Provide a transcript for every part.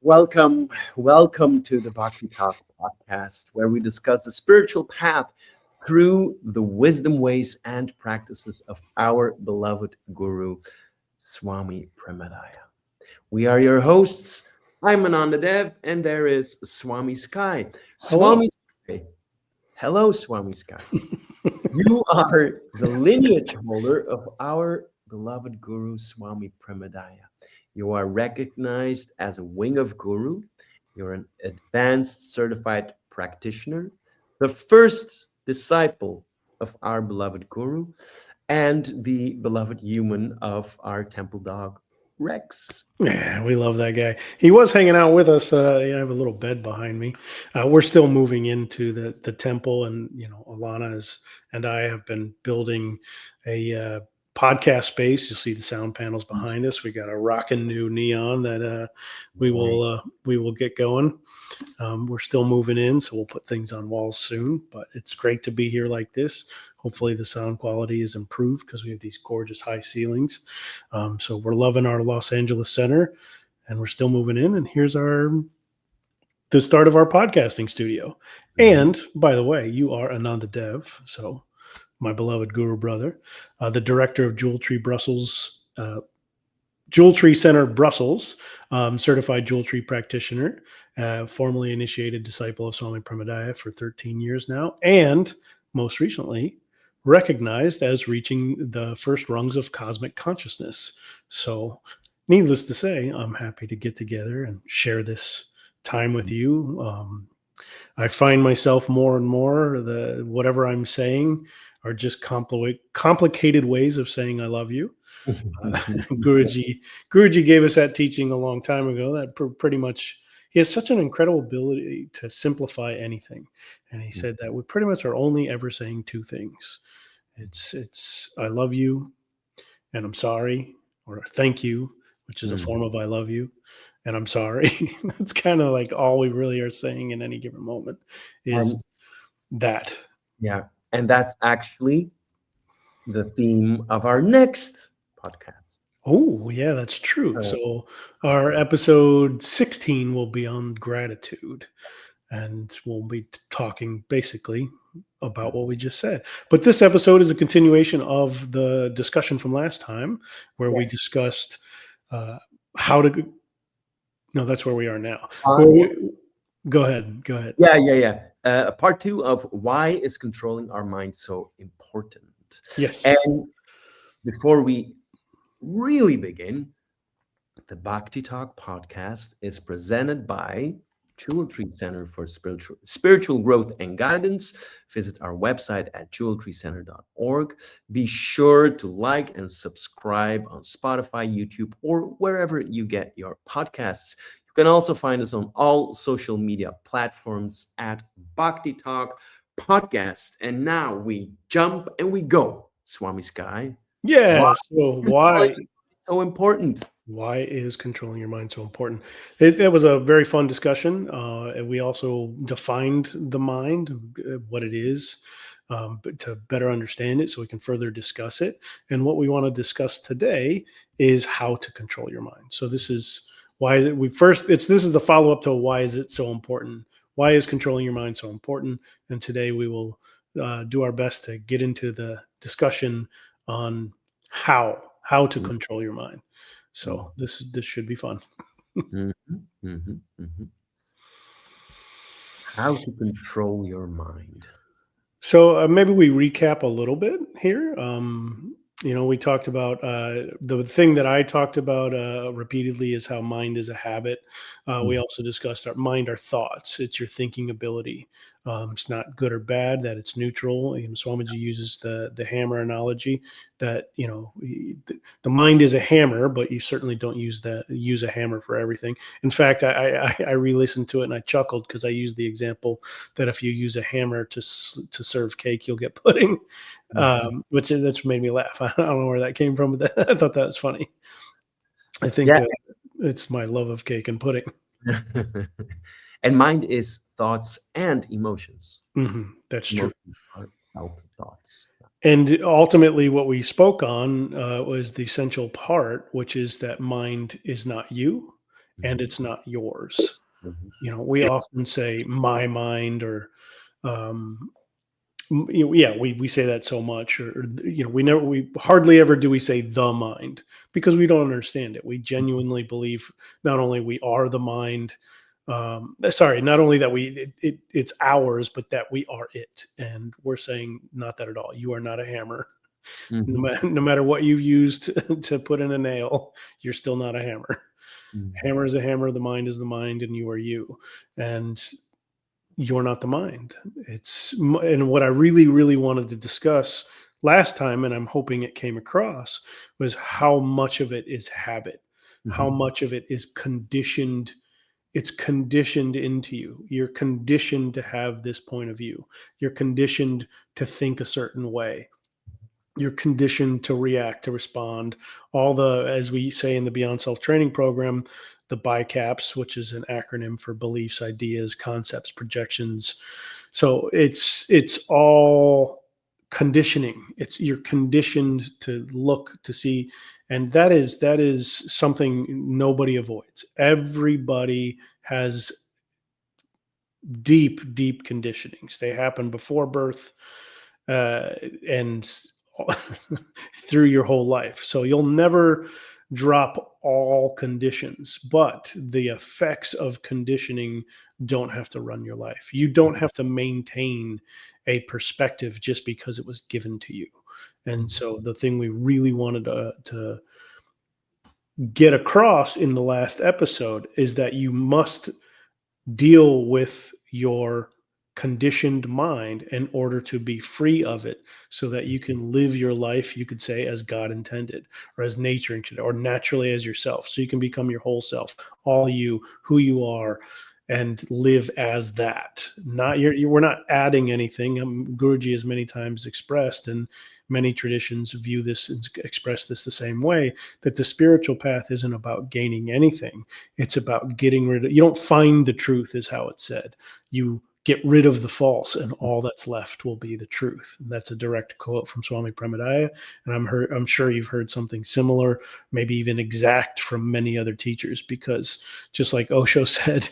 Welcome to the Bhakti Talk Podcast, where we discuss the spiritual path through the wisdom ways and practices of our beloved Guru, Swami Premodaya. We are your hosts. I'm Ananda, and there is Swami Sky. Hello. Swami Sky. Hello, Swami Sky. You are the lineage holder of our beloved Guru, Swami Premodaya. You are recognized as a wing of Guru. You're an advanced certified practitioner, the first disciple of our beloved Guru, and the beloved human of our temple dog, Rex. Yeah, we love that guy. He was hanging out with us. I have a little bed behind me. We're still moving into the temple, and Alana and I have been building a podcast space. You'll see the sound panels behind us. We got a rocking new neon that we will get going. We're still moving in, so we'll put things on walls soon. But it's great to be here like this. Hopefully the sound quality is improved because we have these gorgeous high ceilings. So we're loving our Los Angeles center, and we're still moving in. And here's the start of our podcasting studio. And by the way, you are Ananda Dev, so my beloved Guru brother, the director of Jewel Tree Center Brussels, certified jewel tree practitioner, formerly initiated disciple of Swami Premodaya for 13 years now, and most recently recognized as reaching the first rungs of cosmic consciousness. So needless to say, I'm happy to get together and share this time with you. I find myself more and more, whatever I'm saying are just complicated ways of saying I love you. Guruji gave us that teaching a long time ago that pretty much, he has such an incredible ability to simplify anything. And he said that we pretty much are only ever saying two things. It's I love you and I'm sorry, or thank you, which is a form of I love you and I'm sorry. That's kind of like all we really are saying in any given moment is that. Yeah. And that's actually the theme of our next podcast. Oh, yeah, that's true. So our episode 16 will be on gratitude, and we'll be talking basically about what we just said. But this episode is a continuation of the discussion from last time where we discussed how to... No, that's where we are now. Go ahead. Yeah. Part 2 of why is controlling our mind so important? Yes. And before we really begin, the Bhakti Talk Podcast is presented by Jewel Tree Center for Spiritual Growth and Guidance. Visit our website at jeweltreecenter.org. Be sure to like and subscribe on Spotify, YouTube, or wherever you get your podcasts. You can also find us on all social media platforms at Bhakti Talk Podcast. And now we jump and we go, Swami Sky. Yeah. So why so important? Why is controlling your mind so important? It was a very fun discussion. And we also defined the mind, what it is, but to better understand it so we can further discuss it. And what we want to discuss today is how to control your mind. So this is why is it this is the follow-up to why is it so important? Why is controlling your mind so important? And today we will do our best to get into the discussion on how to control your mind. So this should be fun. How to control your mind. So maybe we recap a little bit here. We talked about the thing that I talked about repeatedly is how mind is a habit. We also discussed our thoughts. It's your thinking ability. It's not good or bad, that it's neutral. Swamiji uses the hammer analogy that, the mind is a hammer, but you certainly don't use a hammer for everything. In fact, I re-listened to it and I chuckled because I used the example that if you use a hammer to serve cake, you'll get pudding, which that's made me laugh. I don't know where that came from, but I thought that was funny. I think it's my love of cake and pudding. And mind is thoughts and emotions. That's true. Felt thoughts. And ultimately what we spoke on was the essential part, which is that mind is not you and Mhm. it's not yours. Mhm. We often say my mind, or um, yeah, we say that so much, or we hardly ever do we say the mind, because we don't understand it. We genuinely believe not only we are the mind, sorry, not only that it's ours, but that we are it. And we're saying not that at all. You are not a hammer. No Mhm. matter, no matter what you've used to put in a nail, you're still not a hammer. Mhm. Hammer is a hammer, the mind is the mind, and you are you. And you're not the mind. And what I really, really wanted to discuss last time, and I'm hoping it came across, was how much of it is habit, how Mhm. much of it is conditioned. It's conditioned into you. You're conditioned to have this point of view. You're conditioned to think a certain way. You're conditioned to react, to respond. All the, as we say in the Beyond Self training program, the BICAPS, which is an acronym for beliefs, ideas, concepts, projections. So it's all conditioning. It's You're conditioned to look, to see, and that is something nobody avoids. Everybody has deep, deep conditionings. They happen before birth, uh, and through your whole life. So you'll never drop all conditions, but the effects of conditioning don't have to run your life. You don't have to maintain a perspective just because it was given to you. And Mhm. so the thing we really wanted to get across in the last episode is that you must deal with your conditioned mind in order to be free of it, so that you can live your life, you could say, as God intended, or as nature intended, or naturally as yourself. So you can become your whole self, all you, who you are, and live as that. Not we're not adding anything. Guruji has many times expressed, and many traditions view this and express this the same way, that the spiritual path isn't about gaining anything. It's about getting rid of, you don't find the truth, is how it's said. You get rid of the false, and all that's left will be the truth. And that's a direct quote from Swami Premodaya. And I'm sure you've heard something similar, maybe even exact, from many other teachers, because just like Osho said,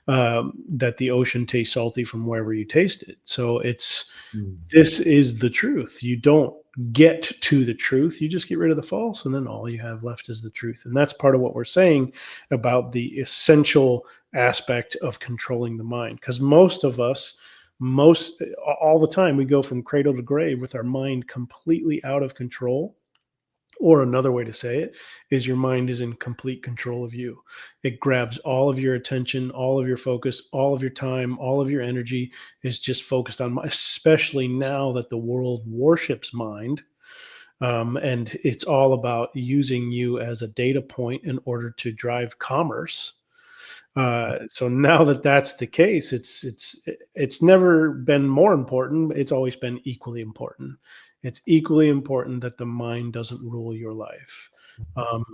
that the ocean tastes salty from wherever you taste it. So Mhm. this is the truth. You don't get to the truth. You just get rid of the false, and then all you have left is the truth. And that's part of what we're saying about the essential aspect of controlling the mind. Because most of us, most all the time, we go from cradle to grave with our mind completely out of control. Or another way to say it is, your mind is in complete control of you. It grabs all of your attention, all of your focus, all of your time, all of your energy is just focused on, especially now that the world worships mind. And it's all about using you as a data point in order to drive commerce. So now that that's the case, it's never been more important. It's always been equally important. It's equally important that the mind doesn't rule your life. Um,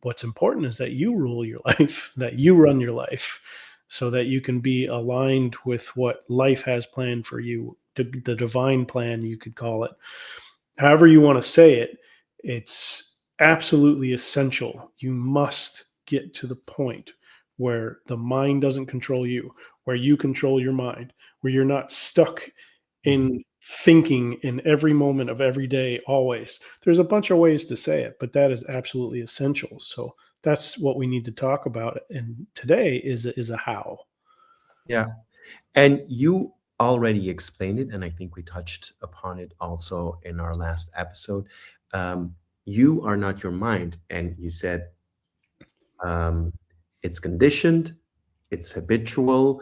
what's important is that you rule your life, that you run your life, so that you can be aligned with what life has planned for you, the divine plan, you could call it. However you want to say it, it's absolutely essential. You must get to the point where the mind doesn't control you, where you control your mind, where you're not stuck Mhm. in thinking in every moment of every day, always. There's a bunch of ways to say it, but that is absolutely essential. So that's what we need to talk about. And today is a how. Yeah. And you already explained it, and I think we touched upon it also in our last episode. You are not your mind, and you said um, it's conditioned, it's habitual.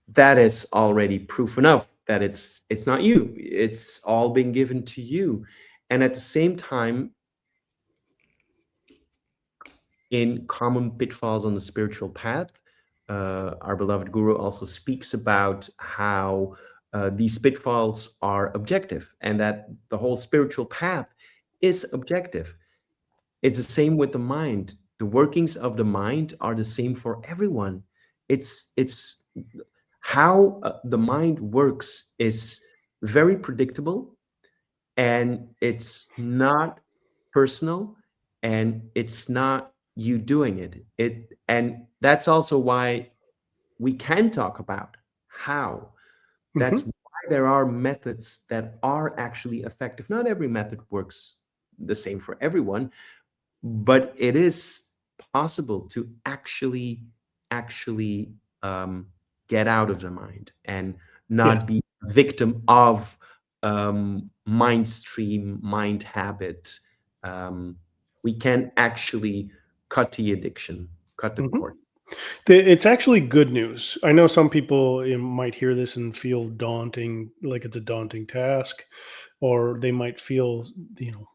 That is already proof enough that it's not you. It's all been given to you, and at the same time, in common pitfalls on the spiritual path, our beloved guru also speaks about how these pitfalls are objective and that the whole spiritual path is objective. It's the same with the mind. The workings of the mind are the same for everyone. It's how the mind works is very predictable, and it's not personal, and it's not you doing it. And that's also why we can talk about how. That's Mhm. why there are methods that are actually effective. Not every method works the same for everyone, but it is possible to actually um, get out of the mind and Yes. not be a victim of mind stream, mind habit. Um, we can actually cut the addiction, cut the Mhm. cord. It's actually good news. I know some people might hear this and feel daunting, like it's a daunting task, or they might feel, you know,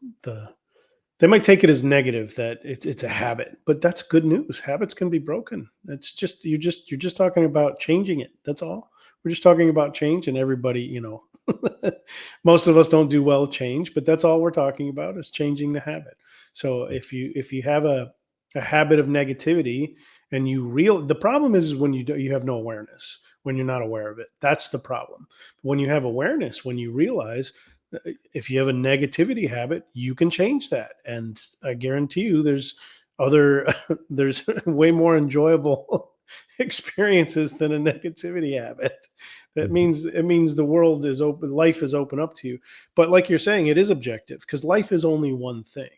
they might take it as negative that it's a habit. But that's good news. Habits can be broken. It's just you're just talking about changing it. That's all. We're just talking about change, and everybody, most of us don't do well change, but that's all we're talking about is changing the habit. So if you have a habit of negativity and the problem is when you have no awareness, when you're not aware of it, that's the problem. When you have awareness, when you realize if you have a negativity habit, you can change that. And I guarantee you other there's way more enjoyable experiences than a negativity habit. That Mhm. means it means the world is open, life is open up to you. But like you're saying, it is objective because life is only one thing.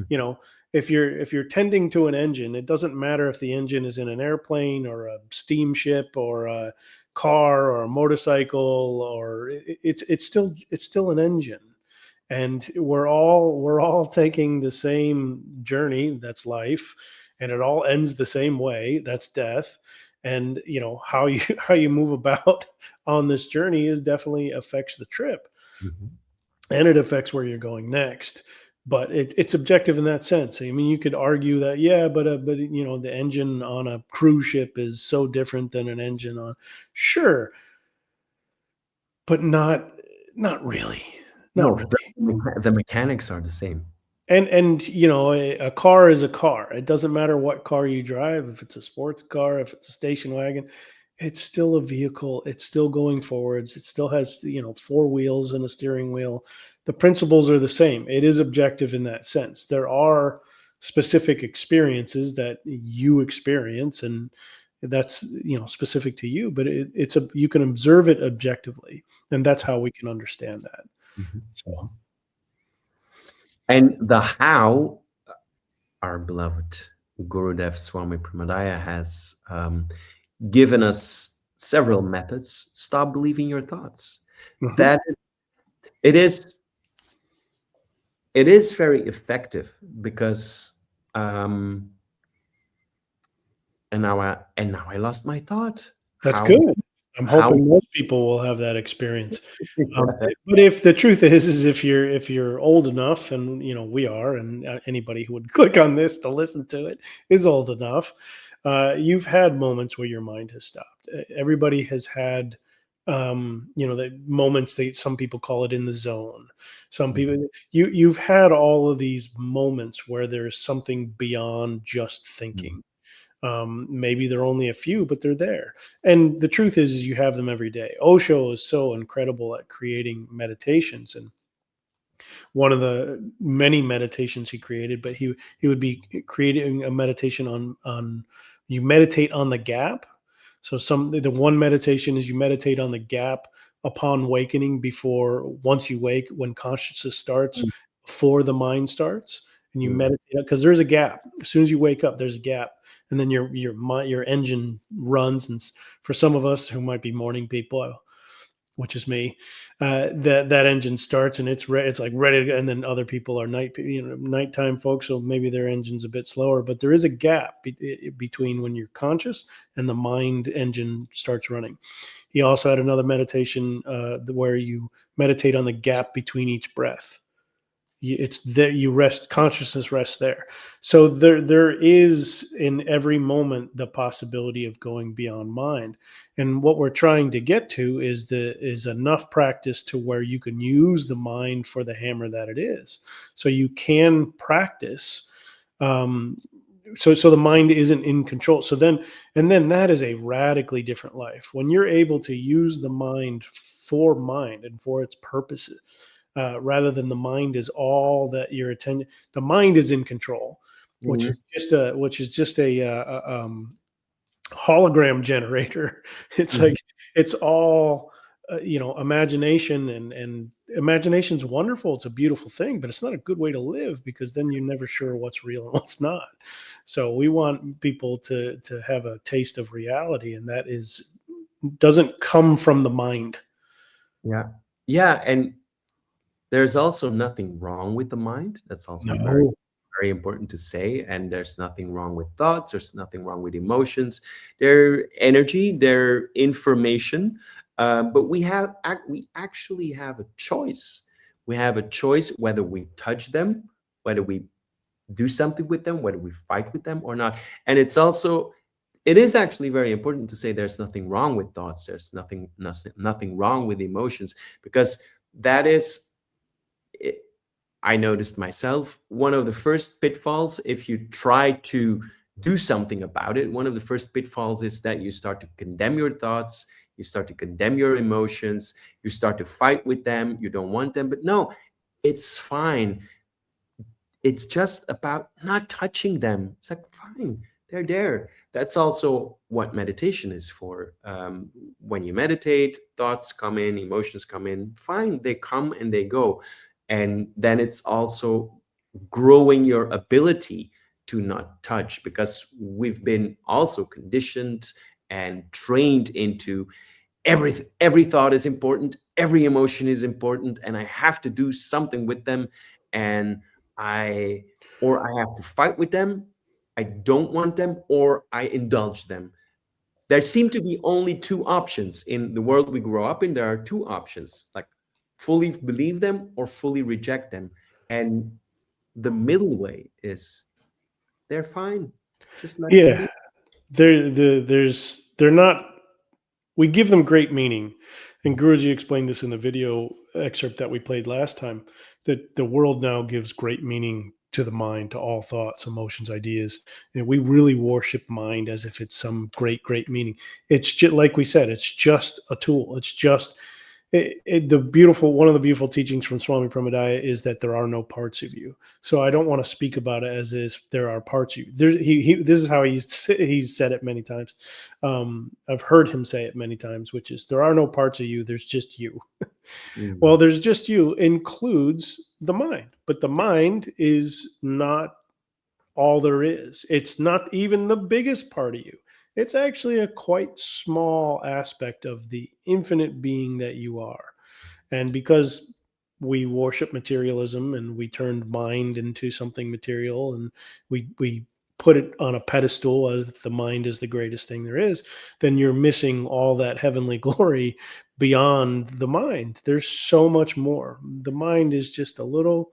You Mhm. know, if you're tending to an engine, it doesn't matter if the engine is in an airplane or a steamship or a car or a motorcycle or it's still an engine, and we're all taking the same journey, that's life, and it all ends the same way, that's death. And how you how you move about on this journey is definitely affects the trip, Mhm. and it affects where you're going next. But it's objective in that sense. I mean, you could argue that, yeah, but the engine on a cruise ship is so different than an engine on, sure, but not really, not No, really. the mechanics are the same. And a car is a car. It doesn't matter what car you drive, if it's a sports car, if it's a station wagon, it's still a vehicle. It's still going forwards. It still has, four wheels and a steering wheel. The principles are the same. It is objective in that sense. There are specific experiences that you experience, and that's specific to you, but you can observe it objectively, and that's how we can understand that. Mhm. So Mhm. And the how, our beloved Gurudev Swami Premodaya has given us several methods. Stop believing your thoughts. mhm. That it is it is very effective because um, and now I lost my thought. That's How good. I'm how hoping most people will have that experience. But if the truth is if you're old enough, and we are, and anybody who would click on this to listen to it is old enough, you've had moments where your mind has stopped. Everybody has had, the moments that some people call it in the zone. Some people, you've had all of these moments where there's something beyond just thinking. Maybe they're only a few, but they're there. And the truth is you have them every day. Osho is so incredible at creating meditations, and one of the many meditations he created, but he would be creating a meditation on you meditate on the gap. So the one meditation is you meditate on the gap upon wakening, before once you wake, when consciousness starts, before the mind starts, and you Mm. meditate because there's a gap. As soon as you wake up, there's a gap, and then your engine runs. And for some of us who might be morning people, which is me, that engine starts and it's like ready to go, and then other people are nighttime folks, so maybe their engine's a bit slower, but there is a gap between when you're conscious and the mind engine starts running. He also had another meditation where you meditate on the gap between each breath. It's that you rest, consciousness rests there. So there is in every moment the possibility of going beyond mind. And what we're trying to get to is enough practice to where you can use the mind for the hammer that it is. So you can practice, um, so the mind isn't in control. And then that is a radically different life when you're able to use the mind and for its purposes, rather than the mind is all that your attention. The mind is in control. which Mhm. is just a hologram generator. It's Mhm. like it's all imagination, and imagination's wonderful. It's a beautiful thing, but it's not a good way to live, because then you're never sure what's real and what's not. So we want people to have a taste of reality, and that doesn't come from the mind. Yeah. Yeah. And there's also nothing wrong with the mind. That's also very, No. very important to say. And there's nothing wrong with thoughts. There's nothing wrong with emotions. They're energy, they're information. But we actually have a choice. We have a choice whether we touch them, whether we do something with them, whether we fight with them or not. And it is actually very important to say there's nothing wrong with thoughts. There's nothing wrong with emotions, because that is it, I noticed myself, one of the first pitfalls, if you try to do something about it, one of the first pitfalls is that you start to condemn your thoughts, you start to condemn your emotions, you start to fight with them, you don't want them. But no, it's fine. It's just about not touching them. It's like, fine, they're there. That's also what meditation is for. When you meditate, thoughts come in, emotions come in, fine, they come and they go. And then it's also growing your ability to not touch, because we've been also conditioned and trained into every thought is important, every emotion is important, and I have to do something with them. And I or I have to fight with them, I don't want them, or I indulge them. There seem to be only two options in the world we grow up in. There are two options, like fully believe them or fully reject them. And the middle way is they're fine, just let them Yeah, be. they're not. We give them great meaning, and Guruji explained this in the video excerpt that we played last time. That the world now gives great meaning to the mind, to all thoughts, emotions, ideas. And we really worship mind as if it's some great meaning. It's just like we said. It's just a tool. It's just one of the beautiful teachings from Swami Premodaya is that there are no parts of you. So I don't want to speak about it as if there are parts of you. This is how he's said it many times. I've heard him say it many times, which is there are no parts of you. There's just you. Well, Mhm. there's just you includes the mind, but the mind is not all there is. It's not even the biggest part of you. It's actually a quite small aspect of the infinite being that you are. And because we worship materialism and we turned mind into something material, and we put it on a pedestal as if the mind is the greatest thing there is, then you're missing all that heavenly glory beyond the mind. There's so much more. The mind is just a little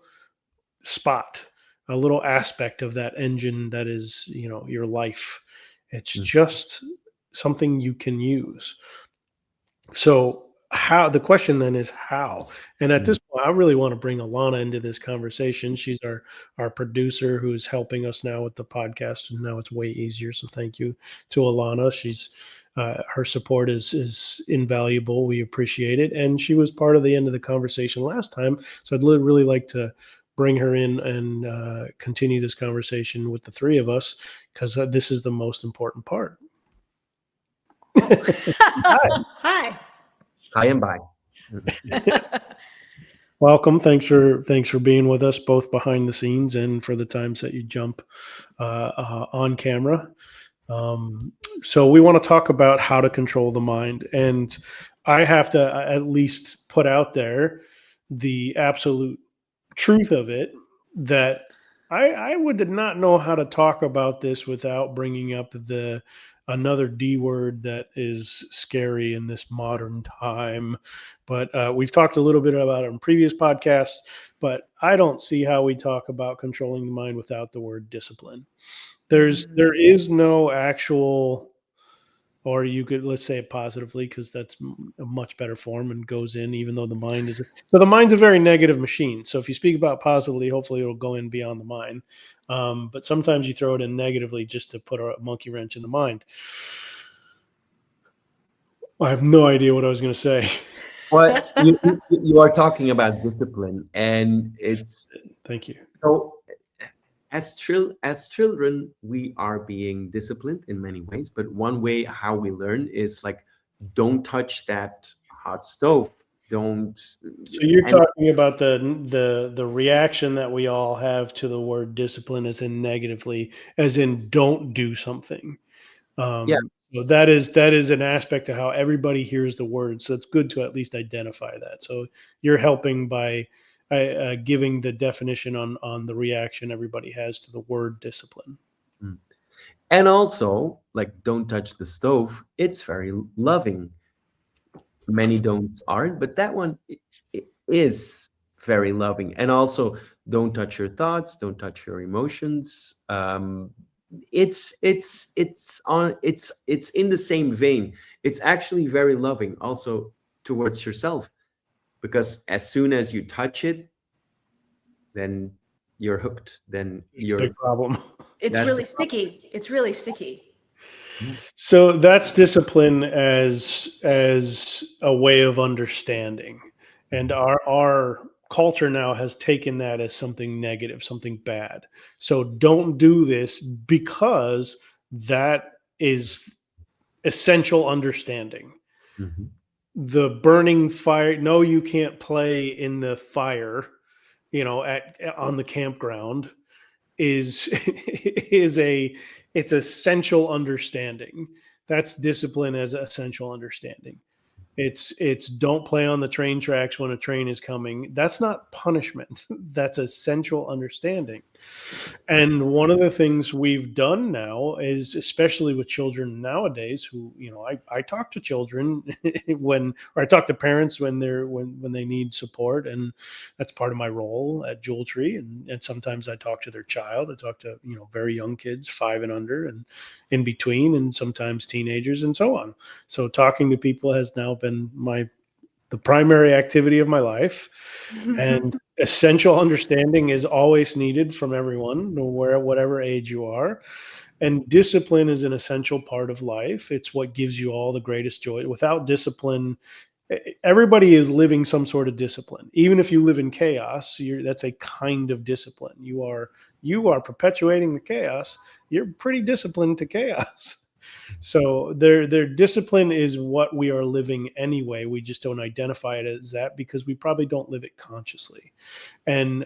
spot, a little aspect of that engine that is, your life. It's Mhm. just something you can use. So how the question then is how? And at Mhm. this point, I really want to bring Alana into this conversation. She's our producer who's helping us now with the podcast, and now it's way easier. So thank you to Alana. She's her support is invaluable. We appreciate it, and she was part of the end of the conversation last time. So I'd really like to bring her in and continue this conversation with the three of us, because this is the most important part. Oh, Hi. hi. High and by. Mhm. Welcome. Thanks for being with us, both behind the scenes and for the times that you jump on camera. So we want to talk about how to control the mind, and I have to at least put out there the absolute truth of it, that I would not know how to talk about this without bringing up the another D word that is scary in this modern time. But we've talked a little bit about it in previous podcasts, but I don't see how we talk about controlling the mind without the word discipline. There is no actual, or you could, let's say it positively, because that's a much better form and goes in, even though the mind is so the mind's a very negative machine. So if you speak about positively, hopefully it'll go in beyond the mind. But sometimes you throw it in negatively just to put a monkey wrench in the mind. I have no idea what I was going to say. Well, you are talking about discipline, and it's Thank you. so. as children, we are being disciplined in many ways, but one way how we learn is like, don't touch that hot stove. Don't. So you're And talking about the reaction that we all have to the word discipline, as in negatively, as in don't do something. yeah, So that is an aspect of how everybody hears the word. So it's good to at least identify that. So you're helping by giving the definition on the reaction everybody has to the word discipline. mm. And also like, don't touch the stove. It's very loving. Many don'ts aren't, but that one is very loving. And also, don't touch your thoughts, don't touch your emotions. It's in the same vein. It's actually very loving also towards yourself, because as soon as you touch it, then you're hooked. Then It's a big problem. It's That's really sticky. It's really sticky. So that's discipline as a way of understanding, and our culture now has taken that as something negative, something bad. So don't do this because that is essential understanding. Mhm. The burning fire, no, you can't play in the fire, on the campground, is is a it's essential understanding. That's discipline as essential understanding. It's don't play on the train tracks when a train is coming. That's not punishment. That's essential understanding. And one of the things we've done now is, especially with children nowadays, who, I talk to children or I talk to parents when they need support, and that's part of my role at Jewel Tree. And sometimes I talk to their child. I talk to, very young kids, 5 and under, and in between, and sometimes teenagers, and so on. So talking to people has now been the primary activity of my life. And essential understanding is always needed from everyone, whatever age you are. And discipline is an essential part of life. It's what gives you all the greatest joy. Without discipline, everybody is living some sort of discipline. Even if you live in chaos, that's a kind of discipline. You are perpetuating the chaos. You're pretty disciplined to chaos. So their discipline is what we are living anyway. We just don't identify it as that because we probably don't live it consciously. And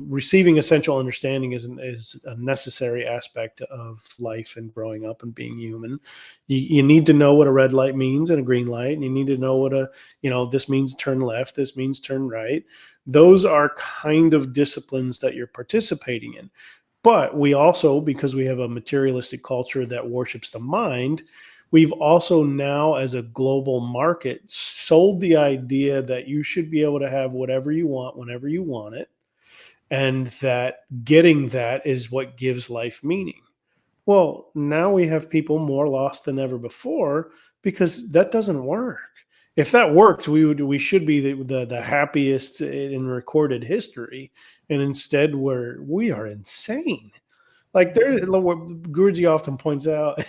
receiving essential understanding is a necessary aspect of life and growing up and being human. You need to know what a red light means and a green light, and you need to know what this means turn left, this means turn right. Those are kind of disciplines that you're participating in. But we also, because we have a materialistic culture that worships the mind, we've also now, as a global market, sold the idea that you should be able to have whatever you want whenever you want it, and that getting that is what gives life meaning. Well, now we have people more lost than ever before because that doesn't work. If that worked, we should be the happiest in recorded history, and instead we are insane. Like Guruji often points out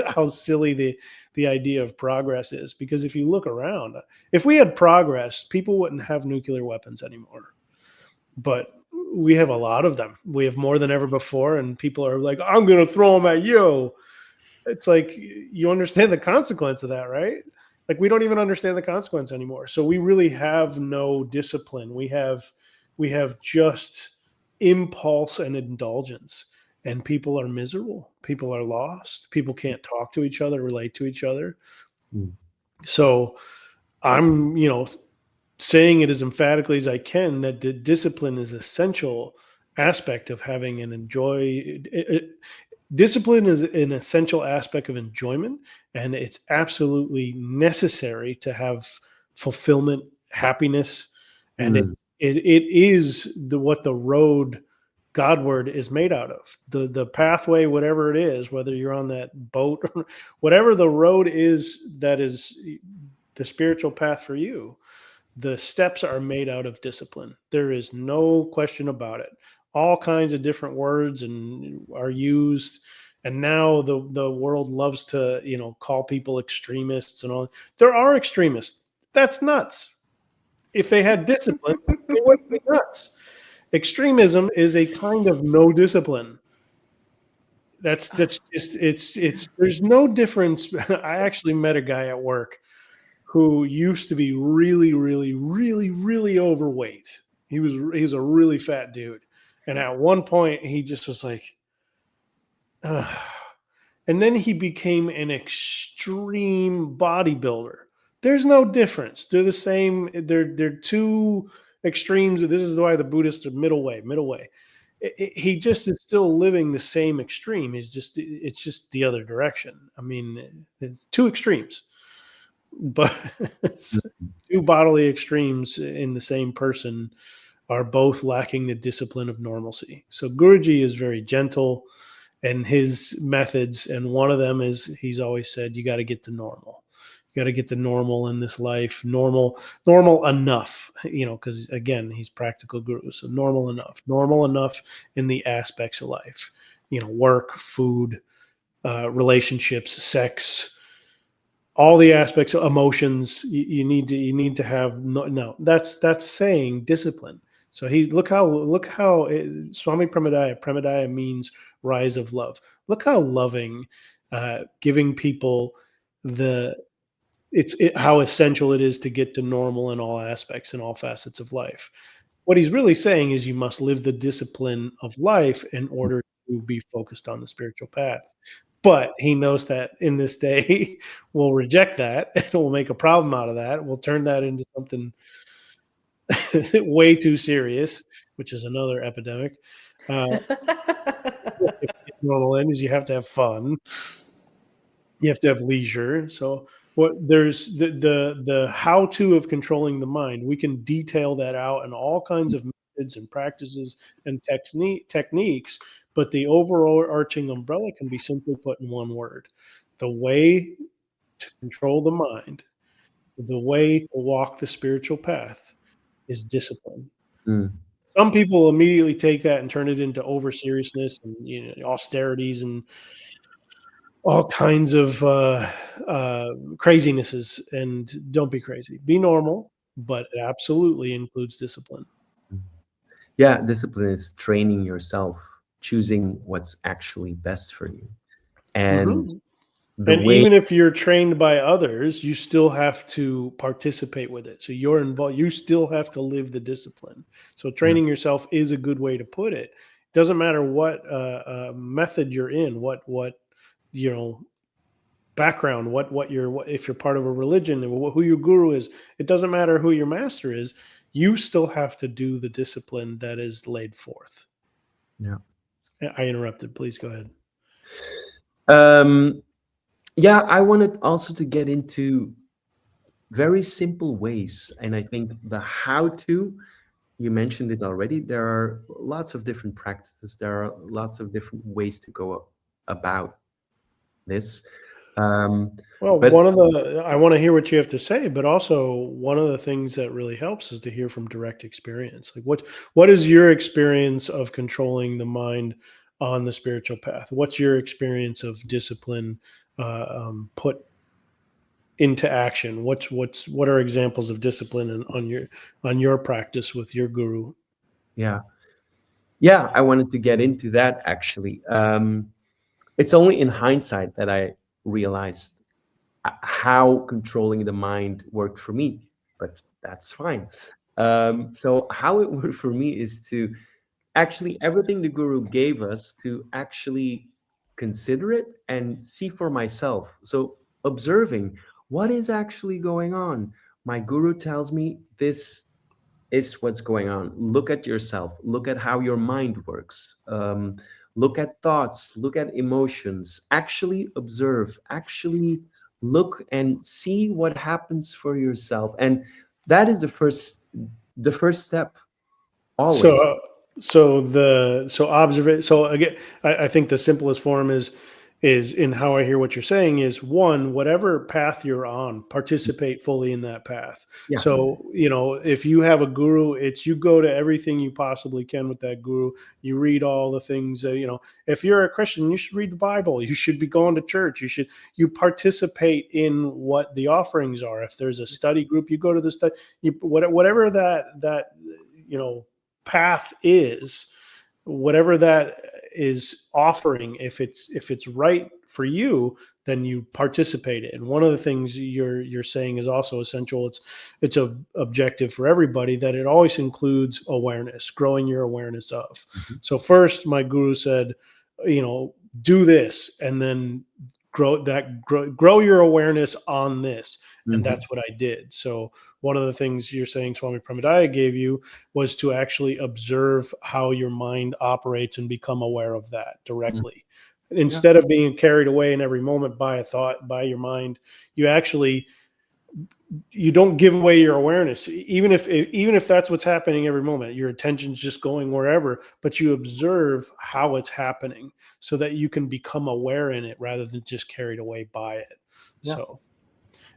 how silly the idea of progress is, because if you look around, if we had progress, people wouldn't have nuclear weapons anymore. But we have a lot of them. We have more than ever before, and people are like, I'm going to throw them at you. It's like, you understand the consequence of that, right? Like, we don't even understand the consequence anymore. So we really have no discipline. We have just impulse and indulgence, and people are miserable. People are lost. People can't talk to each other, relate to each other. Mm. So I'm, saying it as emphatically as I can that the discipline is essential aspect of having an discipline is an essential aspect of enjoyment, and it's absolutely necessary to have fulfillment, happiness, and it is what the road Godward is made out of. The pathway, whatever it is, whether you're on that boat, whatever the road is, that is the spiritual path for you. The steps are made out of discipline. There is no question about it. All kinds of different words are used, and now the world loves to call people extremists and all. There are extremists. That's nuts. If they had discipline, they wouldn't be nuts. Extremism is a kind of no discipline. That's just it's there's no difference. I actually met a guy at work who used to be really, really, really, really overweight. He's a really fat dude. And at one point he just was like, ugh. And then he became an extreme bodybuilder. There's no difference. They're the same. They're two extremes. This is why the Buddhists are middle way. He just is still living the same extreme. It's just the other direction. I mean, it's two extremes, but two bodily extremes in the same person are both lacking the discipline of normalcy. So Guruji is very gentle, and his methods, and one of them is he's always said, you got to get to normal. You got to get to normal in this life, normal enough, because again, he's practical guru. So normal enough in the aspects of life, work, food, relationships, sex, all the aspects of emotions. You need to have that's saying discipline. So look how Swami Premodaya means rise of love. Look how loving, giving people how essential it is to get to normal in all aspects and all facets of life. What he's really saying is you must live the discipline of life in order to be focused on the spiritual path. But he knows that in this day, we'll reject that and we'll make a problem out of that. We'll turn that into something way too serious, which is another epidemic. Normal end is you have to have fun. You have to have leisure. So there's the how-to of controlling the mind. We can detail that out in all kinds of methods and practices and techniques, but the overarching umbrella can be simply put in one word. The way to control the mind, the way to walk the spiritual path is discipline. Some people immediately take that and turn it into over seriousness and austerities and all kinds of crazinesses. And don't be crazy. Be normal, but it absolutely includes discipline. Yeah, discipline is training yourself, choosing what's actually best for you. And even if you're trained by others, you still have to participate with it. So you're involved. You still have to live the discipline. So training yourself is a good way to put it. It doesn't matter what method you're in, what background, if you're part of a religion, who your guru is. It doesn't matter who your master is. You still have to do the discipline that is laid forth. Yeah. I interrupted. Please go ahead. Yeah, I wanted also to get into very simple ways. And I think the how-to, you mentioned it already, there are lots of different practices. There are lots of different ways to go about this. I want to hear what you have to say, but also one of the things that really helps is to hear from direct experience. Like what is your experience of controlling the mind on the spiritual path? What's your experience of discipline put into action? What are examples of discipline on your practice with your guru? Yeah, I wanted to get into that actually. It's only in hindsight that I realized how controlling the mind worked for me, but that's fine. So how it worked for me is to actually everything the guru gave us to actually consider it and see for myself. So observing what is actually going on. My guru tells me this is what's going on. Look at yourself. Look at how your mind works. Look at thoughts. Look at emotions. Actually observe. Actually look and see what happens for yourself. And that is the first step. Always. So observe. So again, I think the simplest form is in how I hear what you're saying is one, whatever path you're on, participate fully in that path. Yeah. So, if you have a guru, it's you go to everything you possibly can with that guru. You read all the things, if you're a Christian, you should read the Bible. You should be going to church. You participate in what the offerings are. If there's a study group, you go to the study, whatever that path is, whatever that is offering, if it's right for you, then you participate in. And one of the things you're saying is also essential. It's a objective for everybody, that it always includes awareness, growing your awareness of. So first, my guru said, do this, and then grow your awareness on this. And that's what I did. So one of the things you're saying Swami Premodaya gave you was to actually observe how your mind operates and become aware of that directly. Instead of being carried away in every moment by a thought, by your mind, you don't give away your awareness, even if that's what's happening every moment. Your attention's just going wherever, but you observe how it's happening so that you can become aware in it rather than just carried away by it. So,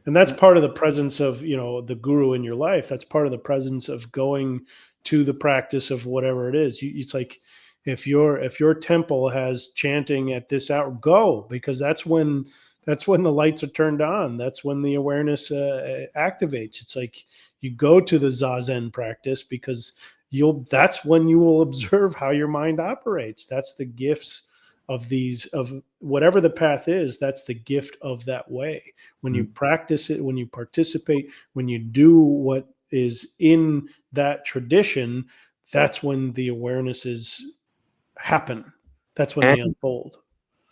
and that's part of the presence of, the guru in your life. That's part of the presence of going to the practice of whatever it is. It's like, if your temple has chanting at this hour, go, because that's when the lights are turned on. That's when the awareness activates. It's like you go to the Zazen practice because that's when you will observe how your mind operates. That's the gifts of whatever the path is. That's the gift of that way. When you practice it, when you participate, when you do what is in that tradition, that's when the awarenesses happen. That's when they unfold.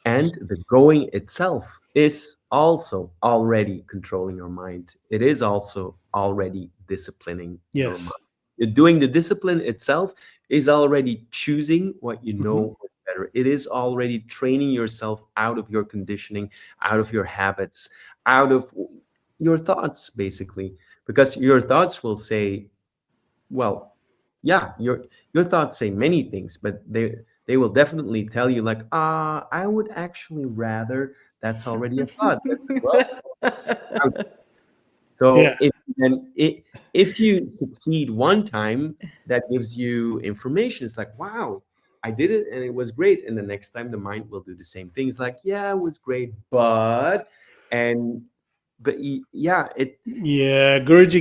And the going itself is also already controlling your mind. It is also already disciplining your mind. Doing the discipline itself is already choosing what you know is better. It is already training yourself out of your conditioning, out of your habits, out of your thoughts, basically. Because your thoughts will say, well, yeah, your thoughts say many things, but they will definitely tell you, like, I would actually rather, that's already a thought. So if you succeed one time, that gives you information. It's like, wow, I did it and it was great. And the next time the mind will do the same thing. It's like, yeah, it was great, Guruji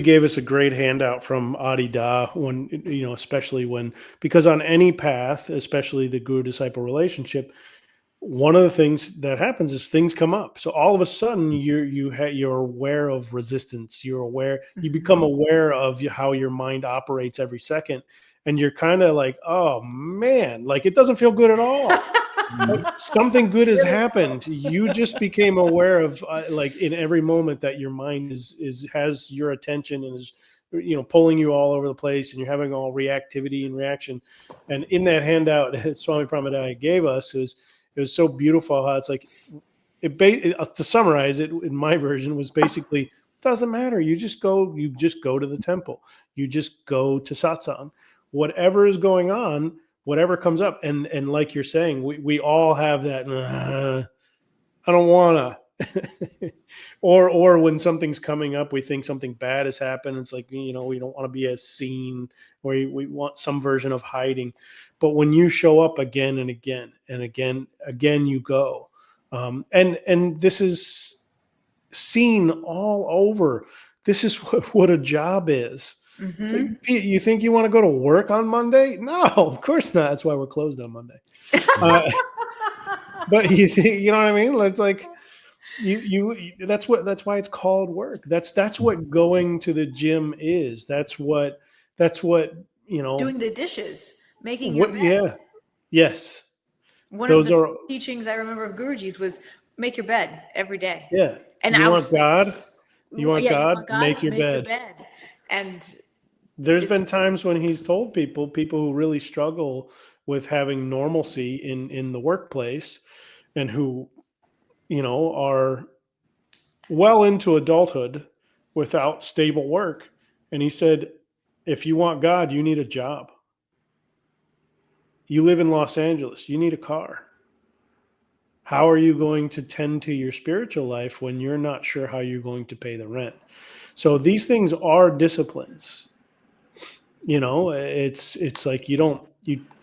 gave us a great handout from Adi Da when, especially because on any path, especially the guru disciple relationship, one of the things that happens is things come up. So all of a sudden you're aware of resistance. You become aware of how your mind operates every second. And you're kind of like, oh man, like it doesn't feel good at all. Like something good has happened. You just became aware of like in every moment that your mind has your attention and is, pulling you all over the place, and you're having all reactivity and reaction. And in that handout that Swami Premodaya gave us, it was so beautiful how it's like, to summarize it in my version, was basically, doesn't matter. You just go to the temple. You just go to satsang. Whatever is going on, whatever comes up, and like you're saying, we all have that. I don't wanna, or when something's coming up, we think something bad has happened. It's like, we don't want to be as seen, or we want some version of hiding. But when you show up again and again and again, you go, and this is seen all over. This is what a job is. So you think you want to go to work on Monday? No, of course not. That's why we're closed on Monday. But you think, you know what I mean? It's like that's why it's called work. That's what going to the gym is. That's what doing the dishes, making your bed. Yeah. Yes. One of the teachings I remember of Guruji's was make your bed every day. Yeah. And you want God? You want God? Make your bed. And there's been times when he's told people who really struggle with having normalcy in the workplace, and who, are well into adulthood without stable work. And he said, if you want God, you need a job. You live in Los Angeles, you need a car. How are you going to tend to your spiritual life when you're not sure how you're going to pay the rent? So these things are disciplines. It's like you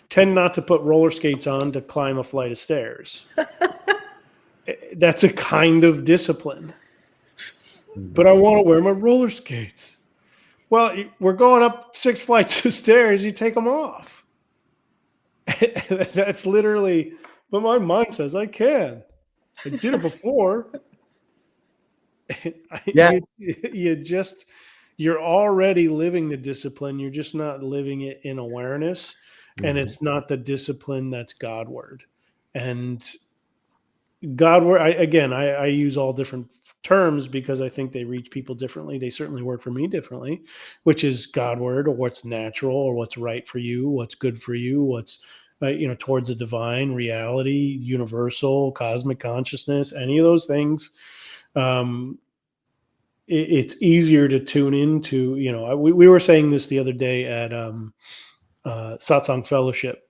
tend not to put roller skates on to climb a flight of stairs. That's a kind of discipline. But I want to wear my roller skates. Well, we're going up 6 flights of stairs. You take them off. That's literally, but my mind says I can. I did it before. Yeah. You're already living the discipline. You're just not living it in awareness. And it's not the discipline that's Godward. And Godward, I use all different terms because I think they reach people differently. They certainly work for me differently, which is Godward, or what's natural, or what's right for you, what's good for you, what's towards the divine reality, universal, cosmic consciousness, any of those things. It's easier to tune into. We were saying this the other day at Satsang Fellowship.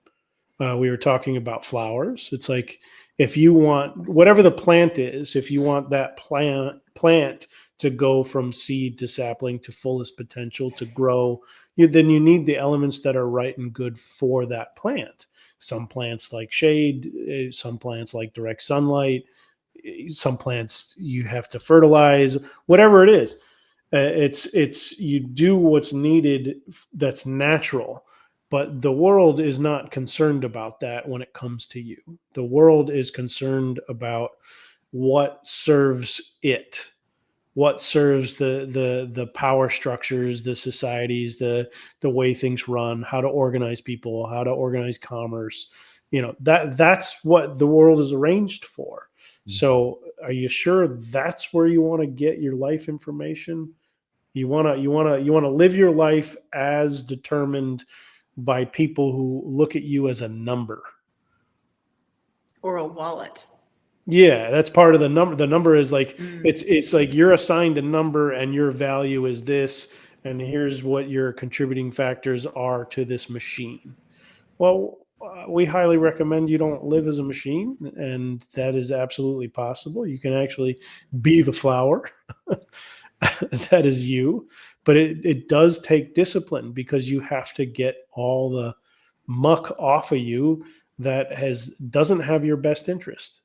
We were talking about flowers. It's like, if you want whatever the plant is, if you want that plant to go from seed to sapling to fullest potential to grow, then you need the elements that are right and good for that plant. Some plants like shade, some plants like direct sunlight, some plants you have to fertilize, whatever it is. It's you do what's needed that's natural. But the world is not concerned about that when it comes to you. The world is concerned about what serves it, what serves the power structures, the societies, the way things run, how to organize people, how to organize commerce. That's what the world is arranged for. So are you sure that's where you want to get your life information? You want to live your life as determined by people who look at you as a number or a wallet. Yeah, that's part of the number. The number is like, it's like you're assigned a number and your value is this, and here's what your contributing factors are to this machine. Well, we highly recommend you don't live as a machine, and that is absolutely possible. You can actually be the flower. That is you. But it does take discipline, because you have to get all the muck off of you that doesn't have your best interest.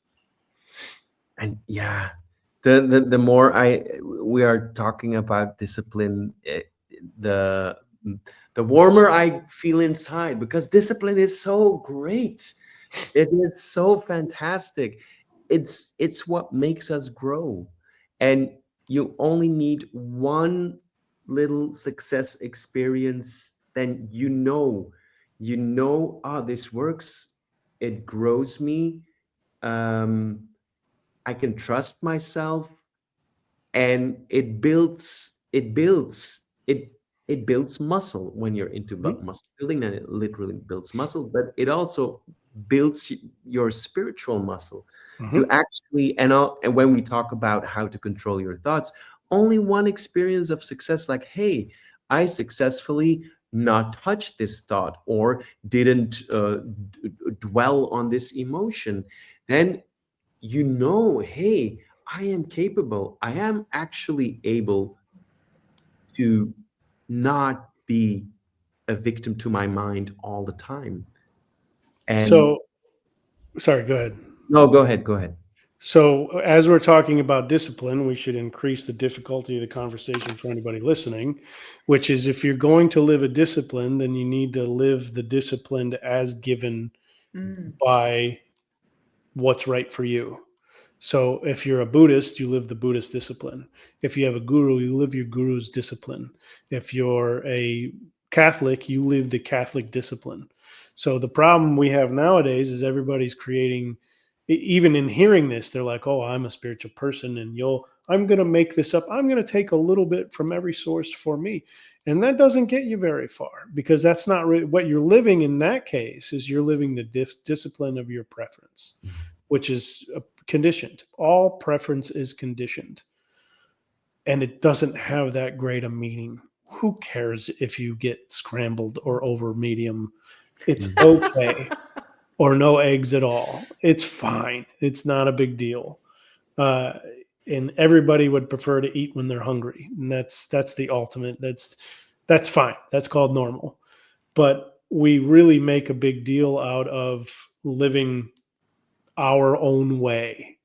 And yeah, the more we are talking about discipline, the warmer I feel inside, because discipline is so great. It is so fantastic. It's what makes us grow. And you only need one little success experience, then this works. It grows me. I can trust myself, and it builds muscle. When you're into muscle building, then it literally builds muscle, but it also builds your spiritual muscle to actually, and when we talk about how to control your thoughts, only one experience of success, like, hey, I successfully not touched this thought, or didn't dwell on this emotion, then hey, I am capable. I am actually able to not be a victim to my mind all the time. And so, sorry, go ahead. No, go ahead. So as we're talking about discipline, we should increase the difficulty of the conversation for anybody listening, which is, if you're going to live a discipline, then you need to live the discipline as given by what's right for you. So if you're a Buddhist, you live the Buddhist discipline. If you have a guru, you live your guru's discipline. If you're a Catholic, you live the Catholic discipline. So the problem we have nowadays is everybody's creating, even in hearing this, they're like, oh, I'm a spiritual person, and I'm going to make this up. I'm going to take a little bit from every source for me. And that doesn't get you very far, because that's not really what you're living. In that case, is you're living the discipline of your preference, which is conditioned. All preference is conditioned. And it doesn't have that great a meaning. Who cares if you get scrambled or over medium? It's okay. Or no eggs at all. It's fine. It's not a big deal. And everybody would prefer to eat when they're hungry. And that's the ultimate. That's fine. That's called normal. But we really make a big deal out of living our own way.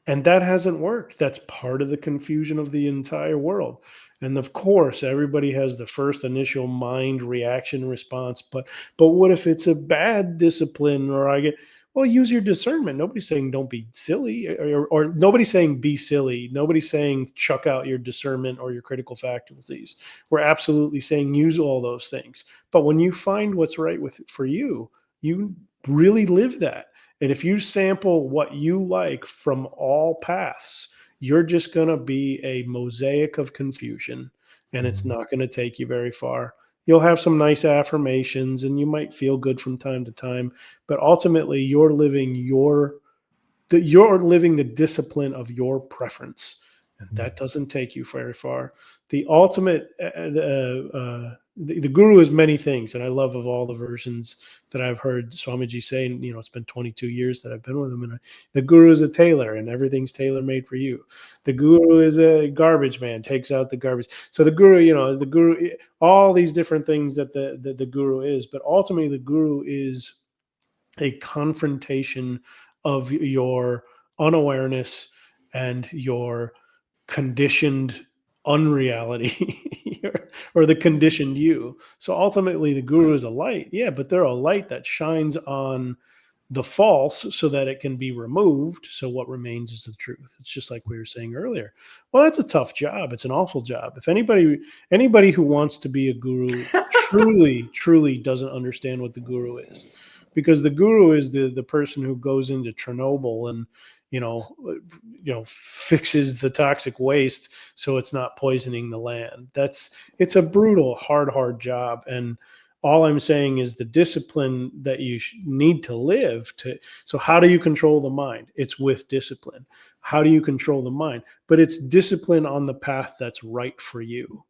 And that hasn't worked. That's part of the confusion of the entire world. And of course, everybody has the first initial mind reaction response. But what if it's a bad discipline, or I get, well, use your discernment. Nobody's saying don't be silly, or nobody's saying be silly. Nobody's saying chuck out your discernment or your critical faculties. We're absolutely saying use all those things. But when you find what's right for you, you really live that. And if you sample what you like from all paths, you're just going to be a mosaic of confusion, and it's not going to take you very far. You'll have some nice affirmations and you might feel good from time to time, but ultimately you're living the discipline of your preference. And that doesn't take you very far. The ultimate, the guru is many things. And I love, of all the versions that I've heard Swamiji say, and, it's been 22 years that I've been with him. And the guru is a tailor, and everything's tailor made for you. The guru is a garbage man, takes out the garbage. So the guru, all these different things that the guru is, but ultimately the guru is a confrontation of your unawareness and your conditioned unreality or the conditioned you. So ultimately the guru is a light. Yeah, but they're a light that shines on the false so that it can be removed. So what remains is the truth. It's just like we were saying earlier. Well, that's a tough job. It's an awful job. If anybody who wants to be a guru truly doesn't understand what the guru is. Because the guru is the person who goes into Chernobyl and fixes the toxic waste so it's not poisoning the land. It's a brutal, hard job. And all I'm saying is the discipline that you need to live to. So how do you control the mind? It's with discipline. How do you control the mind? But it's discipline on the path that's right for you.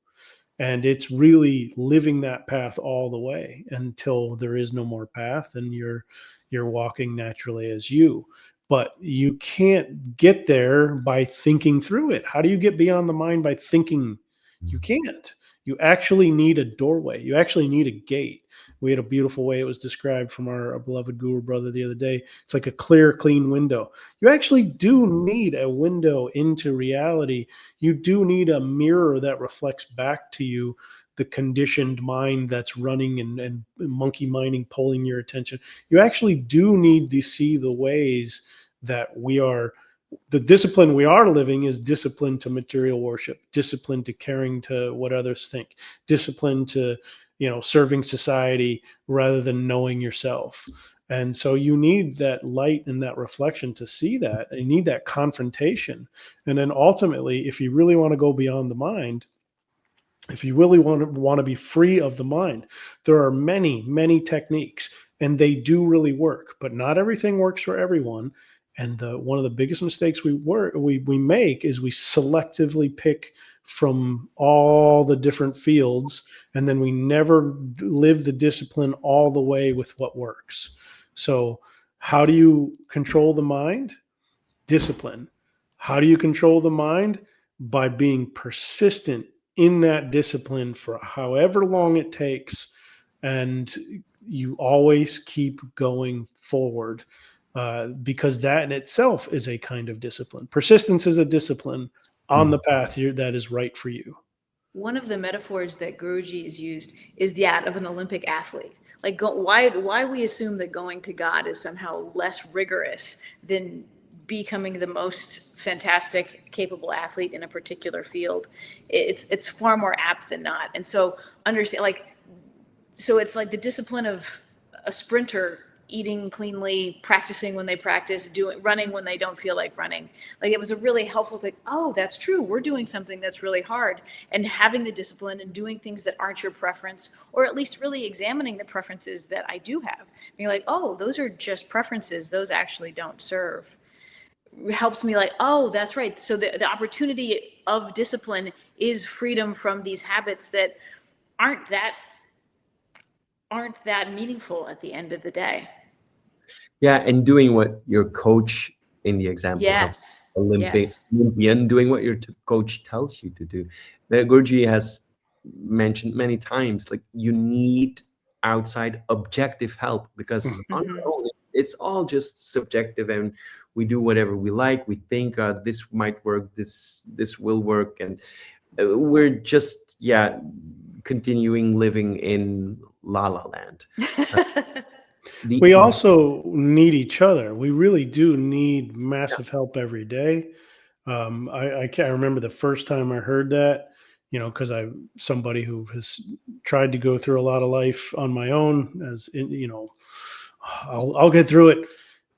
And it's really living that path all the way until there is no more path and you're walking naturally as you. But you can't get there by thinking through it. How do you get beyond the mind by thinking? You can't. You actually need a doorway. You actually need a gate. We had a beautiful way it was described from our beloved guru brother the other day. It's like a clear, clean window. You actually do need a window into reality. You do need a mirror that reflects back to you the conditioned mind that's running and monkey minding, pulling your attention. You actually do need to see the ways that the discipline we are living is discipline to material worship, discipline to caring to what others think, discipline to, serving society rather than knowing yourself. And so you need that light and that reflection to see that. You need that confrontation. And then ultimately, if you really want to go beyond the mind, if you really want to be free of the mind, there are many, many techniques, and they do really work, but not everything works for everyone. And one of the biggest mistakes we make is we selectively pick from all the different fields, and then we never live the discipline all the way with what works. So how do you control the mind? Discipline. How do you control the mind? By being persistent in that discipline for however long it takes, and you always keep going forward. Because that in itself is a kind of discipline. Persistence is a discipline on the path that is right for you. One of the metaphors that Guruji has used is that of an Olympic athlete. Like, why we assume that going to God is somehow less rigorous than becoming the most fantastic, capable athlete in a particular field. It's far more apt than not. And so so it's like the discipline of a sprinter eating cleanly, practicing when they practice, running when they don't feel like running. Like, it was a really helpful thing. Oh, that's true. We're doing something that's really hard, and having the discipline and doing things that aren't your preference, or at least really examining the preferences that I do have. Being like, oh, those are just preferences. Those actually don't serve. It helps me like, oh, that's right. So the opportunity of discipline is freedom from these habits that aren't that meaningful at the end of the day. Yeah, and doing what your coach, in the example of Olympian, doing what your coach tells you to do. The Guruji has mentioned many times, like, you need outside objective help, because on your own, it's all just subjective, and we do whatever we like. We think this might work, this will work, and we're just continuing living in la la land. We also need each other. We really do need massive help every day. I can't remember the first time I heard that, because I'm somebody who has tried to go through a lot of life on my own, I'll get through it.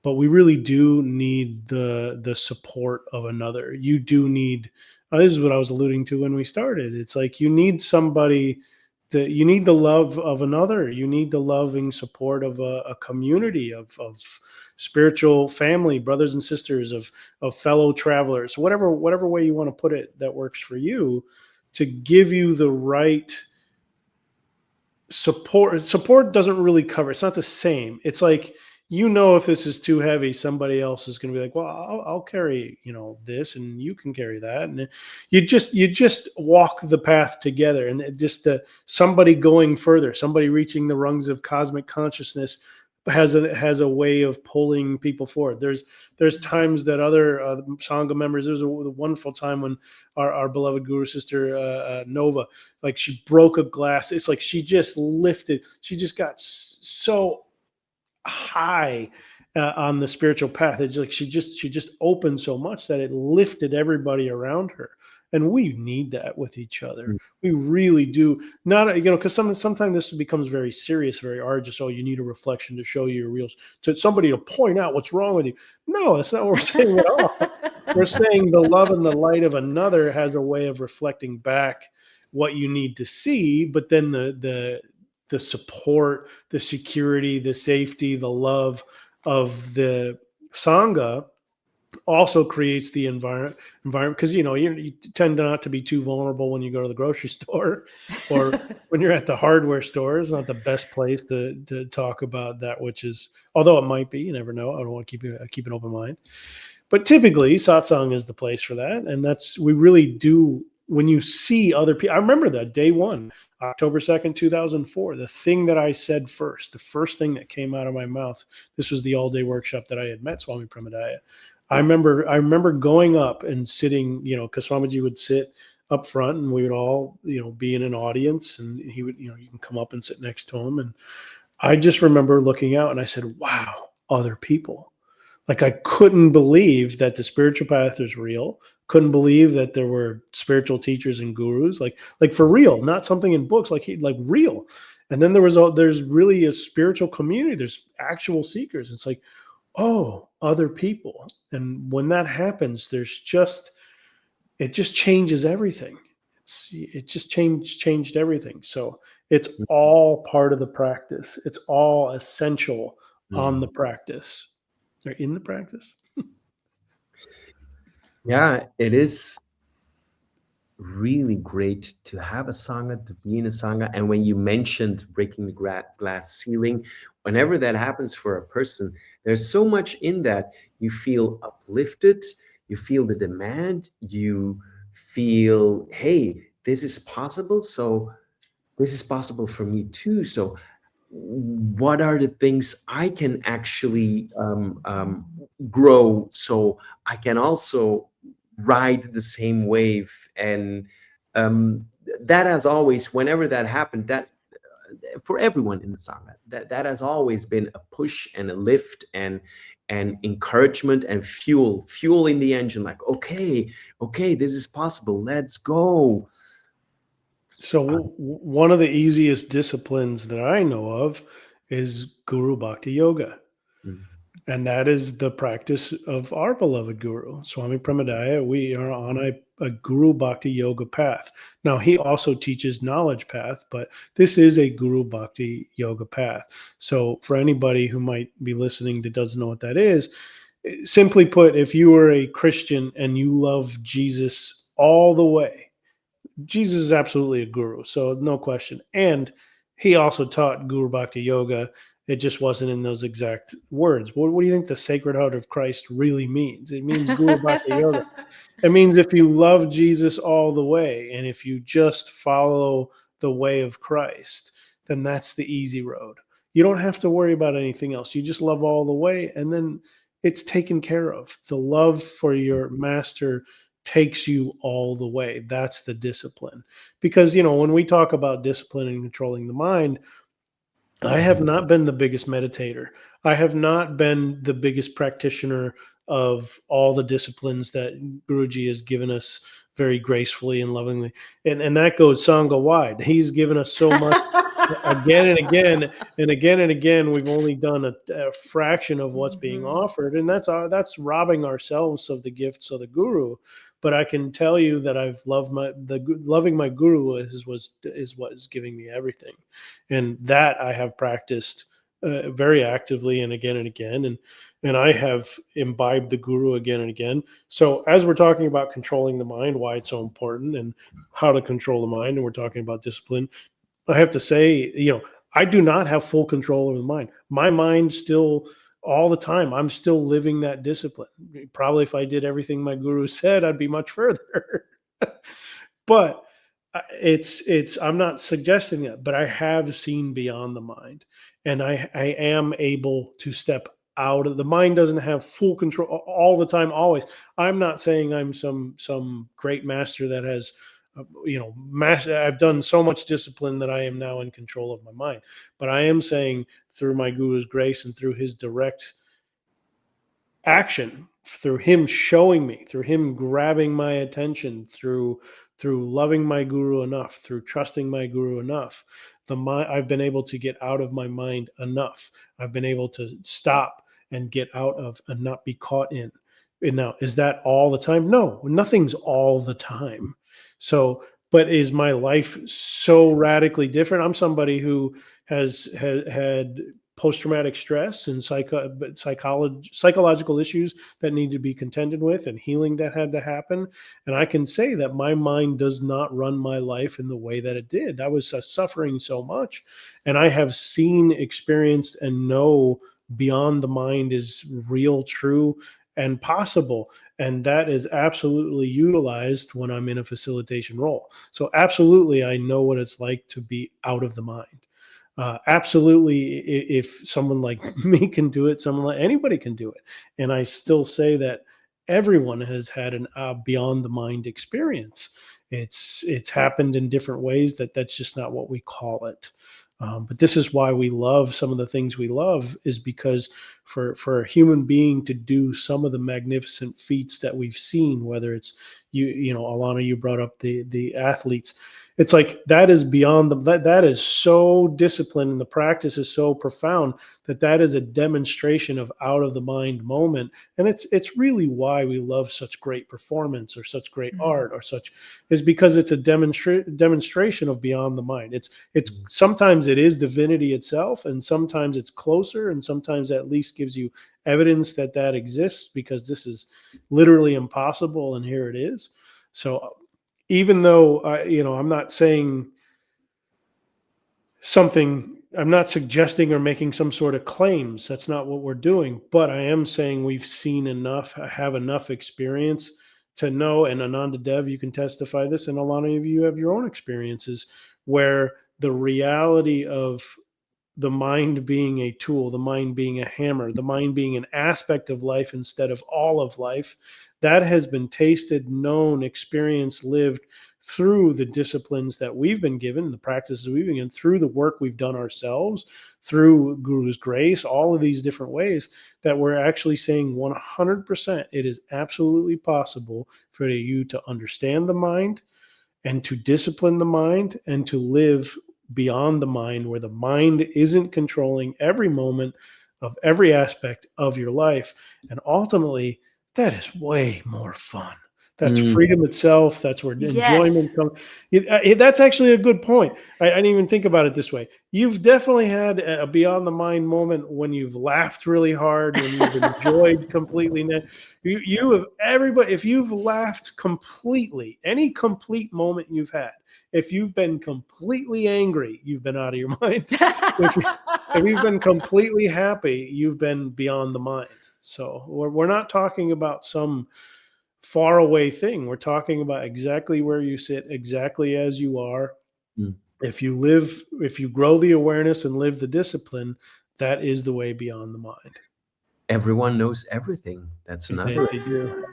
But we really do need the support of another. You do need, this is what I was alluding to when we started. It's like you need somebody, you need the love of another. You need the loving support of a community of spiritual family, brothers and sisters, of fellow travelers, whatever way you want to put it that works for you, to give you the right support. Support doesn't really cover. It's not the same. It's like, if this is too heavy, somebody else is going to be like, well, I'll carry, this, and you can carry that. And you just walk the path together, and just somebody going further, somebody reaching the rungs of cosmic consciousness has a way of pulling people forward. There's times that other Sangha members, there's a wonderful time when our beloved guru sister, Nova, like she broke a glass. It's like she just got so high on the spiritual path. It's like she just opened so much that it lifted everybody around her, and we need that with each other. We really do. Not because sometimes this becomes very serious, very arduous. Oh, you need a reflection to show you your real, to somebody to point out what's wrong with you. No, that's not what we're saying at all. We're saying the love and the light of another has a way of reflecting back what you need to see, but then the support, the security, the safety, the love of the Sangha also creates the environment, because you tend not to be too vulnerable when you go to the grocery store or when you're at the hardware store. It's not the best place to talk about that, which is, although it might be, you never know. I don't want to keep an open mind, but typically satsang is the place for that. And we really do. When you see other people, I remember that day one, October 2nd, 2004, the thing that I said first, the first thing that came out of my mouth, this was the all-day workshop that I had met Swami Premodaya. I remember going up and sitting, because Swamiji would sit up front and we would all, be in an audience, and he would, you can come up and sit next to him. And I just remember looking out and I said, wow, other people. Like, I couldn't believe that the spiritual path is real. Couldn't believe that there were spiritual teachers and gurus, like for real, not something in books, like real. And then there's really a spiritual community. There's actual seekers. It's like, oh, other people. And when that happens, it just changes everything. It just changed everything. So it's all part of the practice. It's all essential on the practice. Or in the practice. Yeah, it is really great to have a Sangha, to be in a Sangha. And when you mentioned breaking the glass ceiling, whenever that happens for a person, there's so much in that. You feel uplifted, you feel the demand, you feel, hey, this is possible. So this is possible for me too. So what are the things I can actually grow, so I can also ride the same wave? And that has always, whenever that happened, that for everyone in the Sangha, that has always been a push and a lift and encouragement and fuel in the engine. Like, okay, this is possible. Let's go. So one of the easiest disciplines that I know of is Guru Bhakti Yoga. And that is the practice of our beloved guru, Swami Premodaya. We are on a Guru Bhakti Yoga path. Now, he also teaches knowledge path, but this is a Guru Bhakti Yoga path. So for anybody who might be listening that doesn't know what that is, simply put, if you are a Christian and you love Jesus all the way, Jesus is absolutely a guru, so no question. And he also taught Guru Bhakti Yoga. It just wasn't in those exact words. What do you think the Sacred Heart of Christ really means? It means Guru Bhakti Yoga. It means if you love Jesus all the way, and if you just follow the way of Christ, then that's the easy road. You don't have to worry about anything else. You just love all the way, and then it's taken care of. The love for your master takes you all the way. That's the discipline. Because, when we talk about discipline and controlling the mind, I have not been the biggest meditator. I have not been the biggest practitioner of all the disciplines that Guruji has given us very gracefully and lovingly. And that goes Sangha wide. He's given us so much again and again and again and again. We've only done a fraction of what's being offered. And that's robbing ourselves of the gifts of the Guru. But I can tell you that I've loved loving my Guru is what is giving me everything. And that I have practiced very actively and again. And I have imbibed the Guru again and again. So as we're talking about controlling the mind, why it's so important and how to control the mind, and we're talking about discipline, I have to say, I do not have full control over the mind. My mind still, all the time, I'm still living that discipline. Probably if I did everything my Guru said, I'd be much further. But I'm not suggesting that, but I have seen beyond the mind, and I am able to step out of the mind. Doesn't have full control all the time, always. I'm not saying I'm some great master that has, I've done so much discipline that I am now in control of my mind. But I am saying through my Guru's grace and through his direct action, through him showing me, through him grabbing my attention, through loving my Guru enough, through trusting my Guru enough, I've been able to get out of my mind enough. I've been able to stop and get out of and not be caught in. And now, is that all the time? No, nothing's all the time. So, but is my life so radically different? I'm somebody who has had post-traumatic stress and psychological issues that need to be contended with, and healing that had to happen. And I can say that my mind does not run my life in the way that it did. I was suffering so much, and I have seen, experienced, and know beyond the mind is real, true, and possible. And that is absolutely utilized when I'm in a facilitation role. So absolutely, I know what it's like to be out of the mind. Absolutely, if someone like me can do it, someone like anybody can do it. And I still say that everyone has had an beyond the mind experience. It's happened in different ways. That's just not what we call it. But this is why we love some of the things we love, is because for a human being to do some of the magnificent feats that we've seen, whether it's Alana, you brought up the athletes. It's like that is beyond that is so disciplined, and the practice is so profound that is a demonstration of out of the mind moment. And it's really why we love such great performance or such great art or such, is because it's a demonstration of beyond the mind. It's sometimes it is divinity itself, and sometimes it's closer, and sometimes at least gives you evidence that exists, because this is literally impossible, and here it is. So even though, I'm not saying something, I'm not suggesting or making some sort of claims. That's not what we're doing. But I am saying we've seen enough, have enough experience to know, and Ananda Dev, you can testify this, and a lot of you have your own experiences where the reality of the mind being a tool, the mind being a hammer, the mind being an aspect of life instead of all of life, that has been tasted, known, experienced, lived through the disciplines that we've been given, the practices we've been given, through the work we've done ourselves, through Guru's grace, all of these different ways, that we're actually saying 100% it is absolutely possible for you to understand the mind and to discipline the mind and to live beyond the mind, where the mind isn't controlling every moment of every aspect of your life. And ultimately, that is way more fun. That's freedom itself. That's where enjoyment comes. That's actually a good point. I didn't even think about it this way. You've definitely had a beyond the mind moment when you've laughed really hard, when you've enjoyed completely. You have everybody. If you've laughed completely, any complete moment you've had, if you've been completely angry, you've been out of your mind. If you've been completely happy, you've been beyond the mind. So we're not talking about some far away thing. We're talking about exactly where you sit, exactly as you are, If you grow the awareness and live the discipline, that is the way beyond the mind. Everyone knows everything. That's another. They do.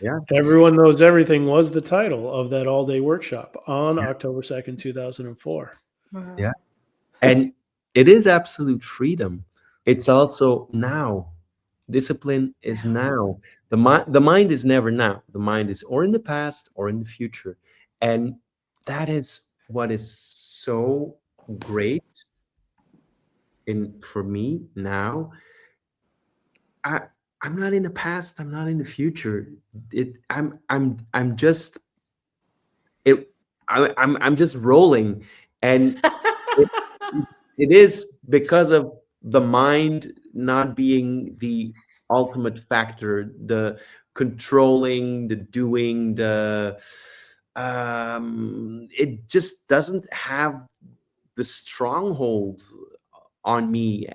Yeah. Everyone Knows Everything was the title of that all-day workshop on Yeah. October 2nd, 2004. Wow. Yeah. And it is absolute freedom. It's also now. Discipline is now. The mind is never now. The mind is or in the past or in the future. And that is what is so great for me now. I I'm not in the past, I'm not in the future. I'm just it I'm just rolling, and it, it is because of the mind not being the ultimate factor, the controlling, the doing, the it just doesn't have the stronghold on me.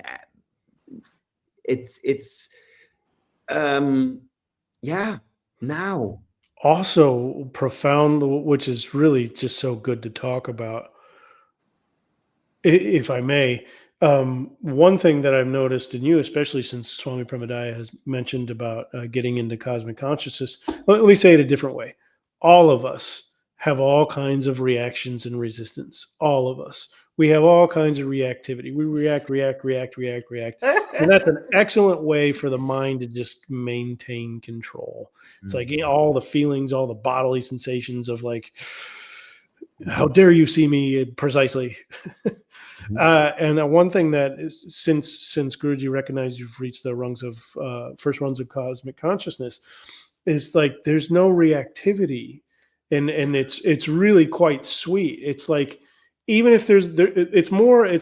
It's um yeah, now. Also profound, which is really just so good to talk about, if I may. One thing that I've noticed in you, especially since Swami Premodaya has mentioned about getting into cosmic consciousness, let me say it a different way. All of us have all kinds of reactions and resistance. All of us. We have all kinds of reactivity. We react. And that's an excellent way for the mind to just maintain control. It's like all the feelings, all the bodily sensations of like, how dare you see me precisely. And one thing that is, since Guruji recognized you've reached the first rungs of cosmic consciousness, is like there's no reactivity, and it's really quite sweet. It's like even if it's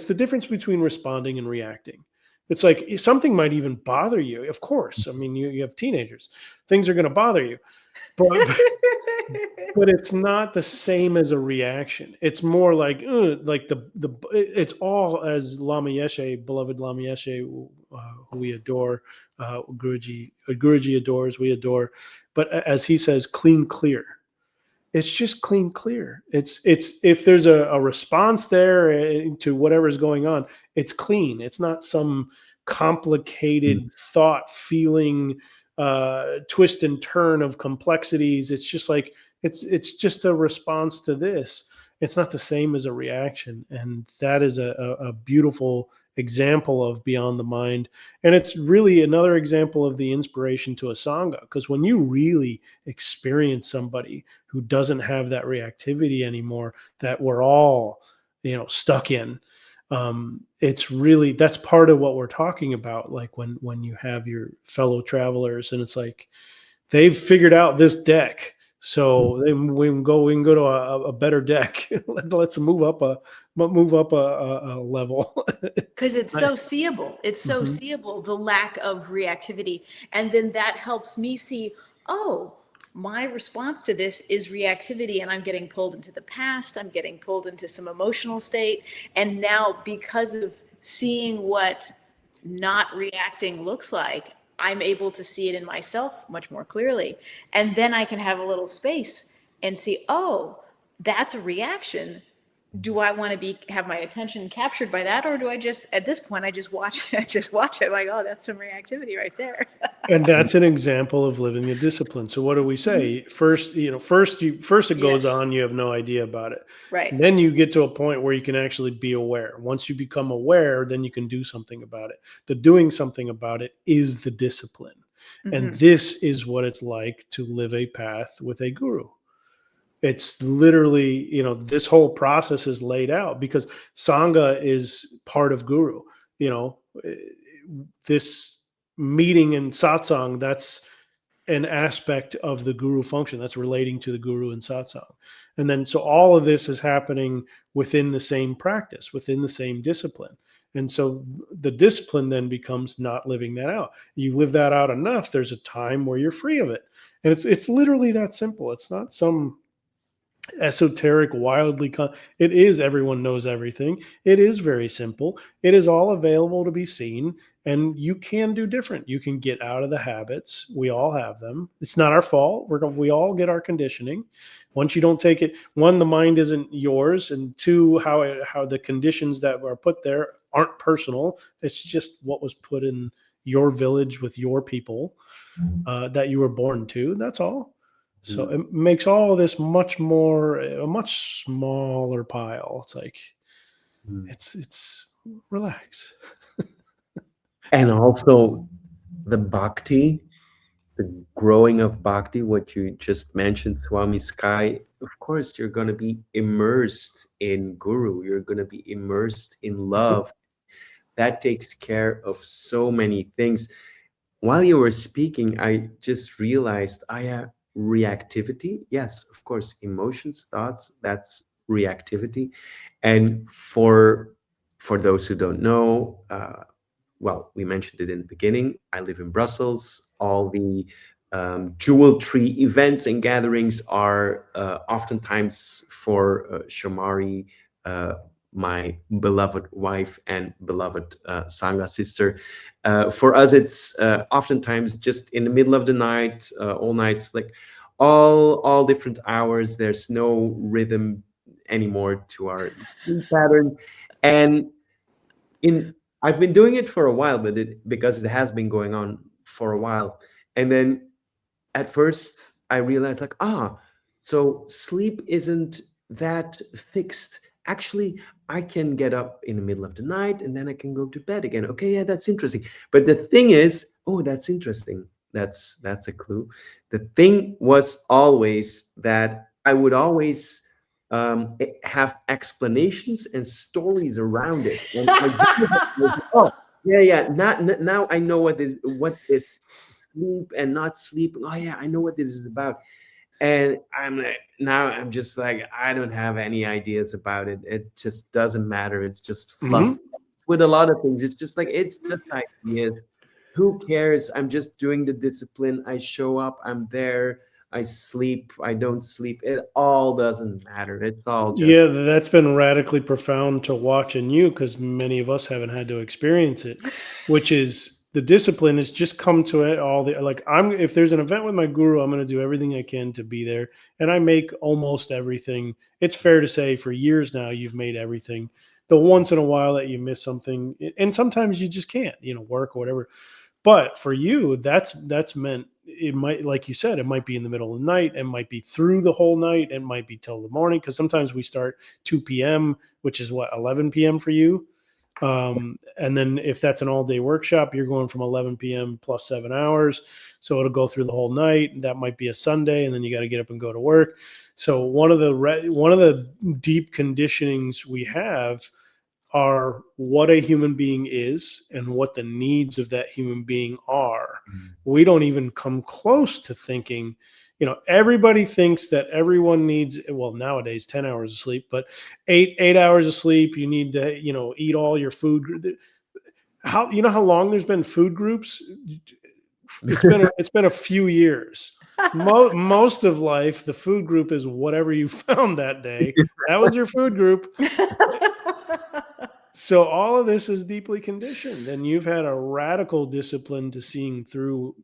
the difference between responding and reacting. It's like something might even bother you. Of course, I mean you have teenagers, things are going to bother you, but but it's not the same as a reaction. It's more like it's all, as Lama Yeshe, beloved Lama Yeshe, who we adore, Guruji adores, we adore, but as he says, clean, clear. It's just clean, clear. It's if there's a response there to whatever's going on, it's clean. It's not some complicated thought, feeling, twist and turn of complexities. It's just like it's just a response to this. It's not the same as a reaction, and that is a beautiful example of beyond the mind. And it's really another example of the inspiration to a sangha, because when you really experience somebody who doesn't have that reactivity anymore that we're all stuck in, it's really, that's part of what we're talking about. Like when you have your fellow travelers and it's like they've figured out this deck, so we can go to a better deck. Let's move up a level. Because it's so seeable. It's so seeable, the lack of reactivity. And then that helps me see, oh, my response to this is reactivity, and I'm getting pulled into the past. I'm getting pulled into some emotional state. And now, because of seeing what not reacting looks like, I'm able to see it in myself much more clearly. And then I can have a little space and see, oh, that's a reaction. Do I want to have my attention captured by that, or do I just, at this point, I just watch it like, oh, that's some reactivity right there. And that's an example of living the discipline. So what do we say? First it goes on, you have no idea about it. Right. And then you get to a point where you can actually be aware. Once you become aware, then you can do something about it. The doing something about it is the discipline. And this is what it's like to live a path with a guru. It's literally, this whole process is laid out because Sangha is part of Guru. This meeting and satsang, that's an aspect of the Guru function that's relating to the Guru and satsang. And then, so all of this is happening within the same practice, within the same discipline. And so the discipline then becomes not living that out. You live that out enough, there's a time where you're free of it. And it's literally that simple. It's not some esoteric, it is everyone knows everything. It is very simple. It is all available to be seen, and you can do different. You can get out of the habits. We all have them. It's not our fault. We all get our conditioning. Once you don't take it, one, the mind isn't yours, and two, how the conditions that are put there aren't personal. It's just what was put in your village with your people that you were born to. That's all. So it makes all of this a much smaller pile. It's like, it's relax. And also the bhakti, the growing of bhakti, what you just mentioned, Swami Sky, of course, you're going to be immersed in guru. You're going to be immersed in love. That takes care of so many things. While you were speaking, I just realized I have reactivity. Yes, of course, emotions, thoughts, that's reactivity. And for those who don't know, well, we mentioned it in the beginning. I live in Brussels. All the jewel tree events and gatherings are oftentimes for Shamari, my beloved wife and beloved Sangha sister. For us, it's oftentimes just in the middle of the night, all nights, like all different hours. There's no rhythm anymore to our sleep pattern. And I've been doing it for a while, but because it has been going on for a while. And then at first I realized like, so sleep isn't that fixed. Actually, I can get up in the middle of the night and then I can go to bed again. Okay, yeah, that's interesting. But the thing is, that's interesting. That's a clue. The thing was always that I would always have explanations and stories around it. And now I know what is sleep and not sleep. Oh yeah, I know what this is about. And I'm just like, I don't have any ideas about it. It just doesn't matter. It's just fluff. With a lot of things. It's just like, it's just ideas. Who cares? I'm just doing the discipline. I show up, I'm there. I sleep, I don't sleep. It all doesn't matter. It's all just... Yeah, that's been radically profound to watch in you, because many of us haven't had to experience it, which is the discipline has just come to it if there's an event with my guru, I'm going to do everything I can to be there. And I make almost everything. It's fair to say for years now, you've made everything. The once in a while that you miss something, and sometimes you just can't, work or whatever. But for you, that's meant, it might, like you said, it might be in the middle of the night, it might be through the whole night, it might be till the morning, because sometimes we start 2 p.m., which is 11 p.m. for you. And then if that's an all-day workshop, you're going from 11 p.m. plus 7 hours. So it'll go through the whole night. That might be a Sunday, and then you got to get up and go to work. So one of the deep conditionings we have are what a human being is and what the needs of that human being are. We don't even come close to thinking, everybody thinks that everyone needs, well, nowadays 10 hours of sleep, but 8 hours of sleep. You need to, eat all your food. How long there's been food groups? It's been a few years. Most of life, the food group is whatever you found that day. That was your food group. So all of this is deeply conditioned, and you've had a radical discipline to seeing through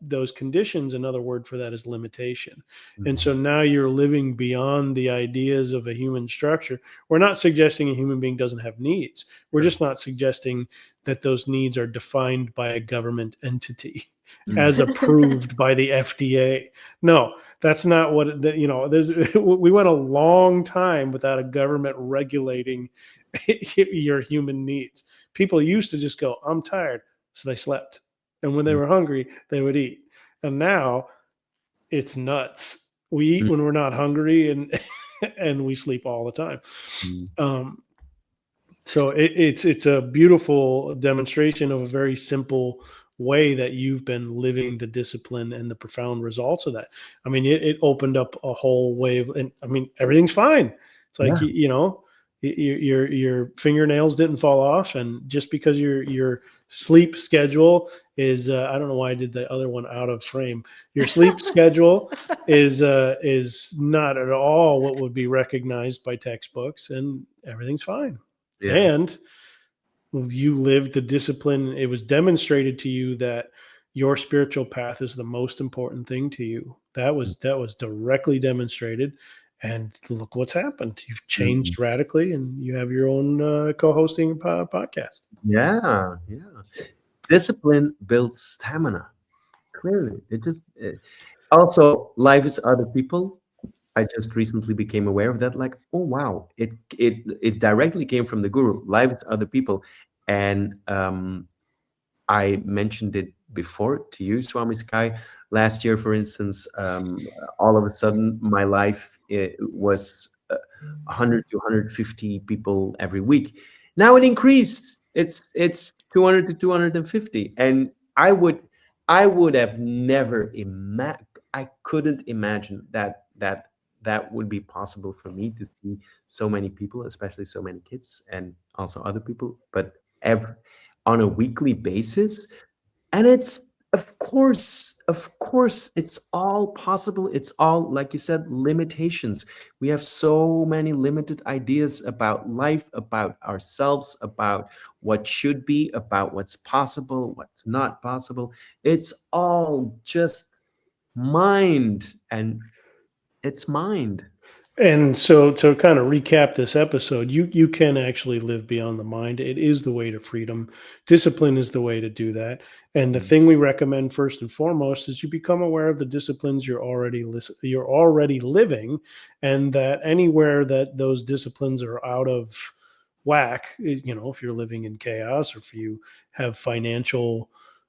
those conditions. Another word for that is limitation. And so now you're living beyond the ideas of a human structure. We're not suggesting a human being doesn't have needs. We're just not suggesting that those needs are defined by a government entity as approved by the FDA. No, that's not what, we went a long time without a government regulating your human needs. People used to just go, I'm tired, so they slept. And when they were hungry, they would eat. And now it's nuts. We eat when we're not hungry, and we sleep all the time. So it's a beautiful demonstration of a very simple way that you've been living the discipline and the profound results of that. I mean, it opened up a whole wave, and I mean, everything's fine. It's like, your fingernails didn't fall off, and just because your sleep schedule is I don't know why I did the other one out of frame. Your sleep schedule is not at all what would be recognized by textbooks, and everything's fine. Yeah. And you lived the discipline. It was demonstrated to you that your spiritual path is the most important thing to you. That was directly demonstrated. And look what's happened. You've changed radically, and you have your own co-hosting podcast. Yeah. Discipline builds stamina. Clearly, also, life is other people. I just recently became aware of that. Like, oh wow, it directly came from the guru. Life is other people, and I mentioned it before to you, Swami Sky. Last year, for instance, all of a sudden, my life was 100 to 150 people every week. Now it increased. It's 200 to 250, and I would have never I couldn't imagine that would be possible for me to see so many people, especially so many kids and also other people, but on a weekly basis. And it's of course, it's all possible. It's all, like you said, limitations. We have so many limited ideas about life, about ourselves, about what should be, about what's possible, what's not possible. It's all just mind, and it's mind. And so to kind of recap this episode, you can actually live beyond the mind. It is the way to freedom. Discipline is the way to do that. And the thing we recommend first and foremost is you become aware of the disciplines you're already living, and that anywhere that those disciplines are out of whack, if you're living in chaos, or if you have financial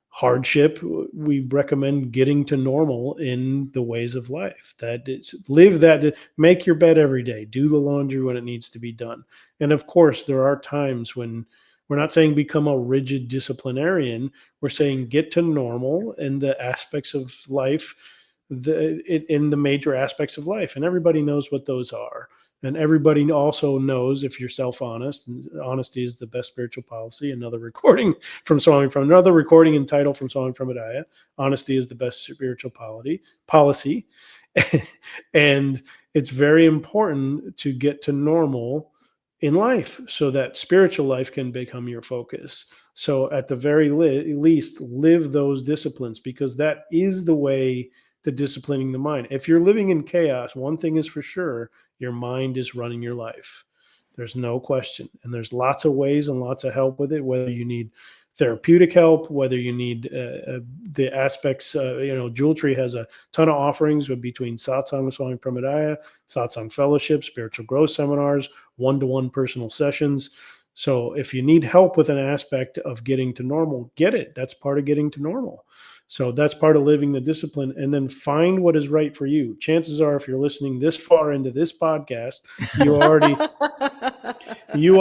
hardship, we recommend getting to normal in the ways of life. That is, make your bed every day, do the laundry when it needs to be done. And of course, there are times when we're not saying become a rigid disciplinarian. We're saying get to normal in the aspects of life, in the major aspects of life. And everybody knows what those are. And everybody also knows, if you're self-honest, and honesty is the best spiritual policy. Another recording entitled from Swami Premodaya. Honesty is the best spiritual policy. And it's very important to get to normal in life so that spiritual life can become your focus. So at the very least, live those disciplines, because that is the way to disciplining the mind. If you're living in chaos, one thing is for sure, your mind is running your life. There's no question. And there's lots of ways and lots of help with it, whether you need therapeutic help, whether you need the aspects, Jewel Tree has a ton of offerings between satsang with Swami Premodaya, satsang fellowship, spiritual growth seminars, one-to-one personal sessions. So if you need help with an aspect of getting to normal, get it. That's part of getting to normal. So that's part of living the discipline, and then find what is right for you. Chances are, if you're listening this far into this podcast, you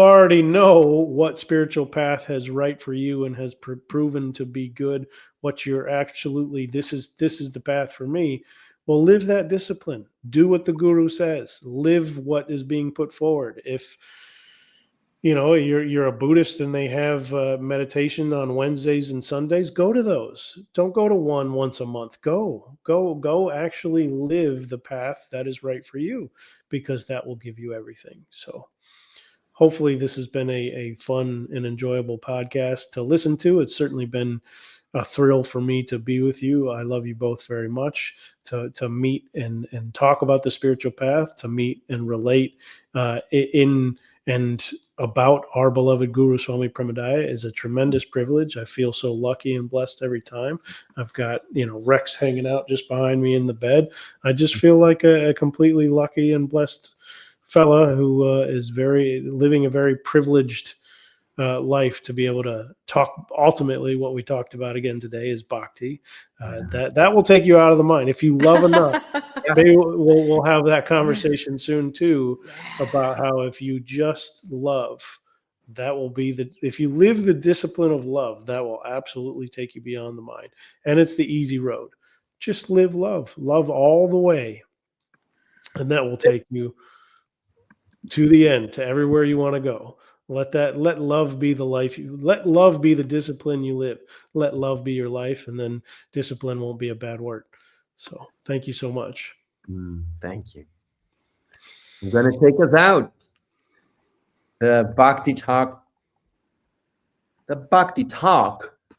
already know what spiritual path has right for you and has proven to be good. What you're actually, this is the path for me. Well, live that discipline. Do what the guru says. Live what is being put forward. If you're a Buddhist and they have meditation on Wednesdays and Sundays, go to those. Don't go to one once a month. Go actually live the path that is right for you, because that will give you everything. So hopefully this has been a fun and enjoyable podcast to listen to. It's certainly been a thrill for me to be with you. I love you both very much. To meet and talk about the spiritual path, to meet and relate and about our beloved Guru Swami Premodaya is a tremendous privilege. I feel so lucky and blessed every time. I've got, Rex hanging out just behind me in the bed. I just feel like a completely lucky and blessed fella who is living a very privileged life to be able to talk. Ultimately, what we talked about again today is bhakti. That will take you out of the mind if you love enough. Maybe we'll have that conversation soon too, about how if you just love, that will be if you live the discipline of love, that will absolutely take you beyond the mind. And it's the easy road. Just live love all the way, and that will take you to the end, to everywhere you want to go. Let love be the life let love be the discipline you live. Let love be your life, and then discipline won't be a bad word. So thank you so much. Thank you. I'm going to take us out. The Bhakti Talk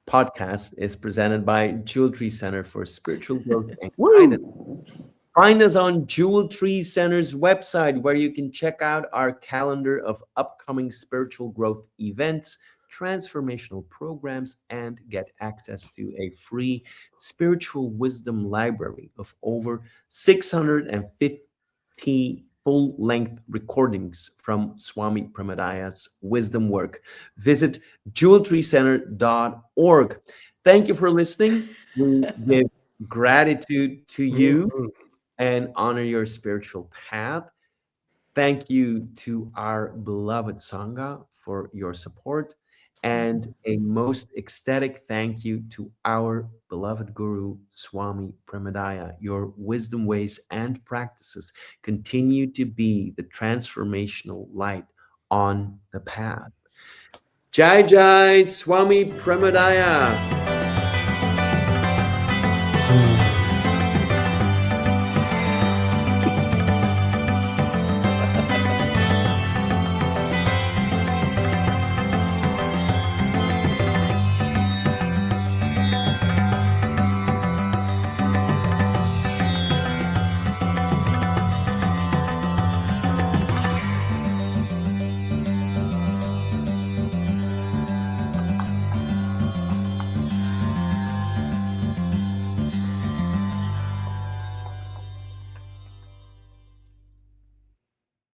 podcast is presented by Jewel Tree Center for Spiritual Growth and Guidance. Find us on Jewel Tree Center's website, where you can check out our calendar of upcoming spiritual growth events, transformational programs, and get access to a free spiritual wisdom library of over 650 full-length recordings from Swami Premodaya's wisdom work. Visit jeweltreecenter.org. Thank you for listening. We give gratitude to you and honor your spiritual path. Thank you to our beloved Sangha for your support, and a most ecstatic thank you to our beloved Guru, Swami Premodaya. Your wisdom ways and practices continue to be the transformational light on the path. Jai Jai, Swami Premodaya.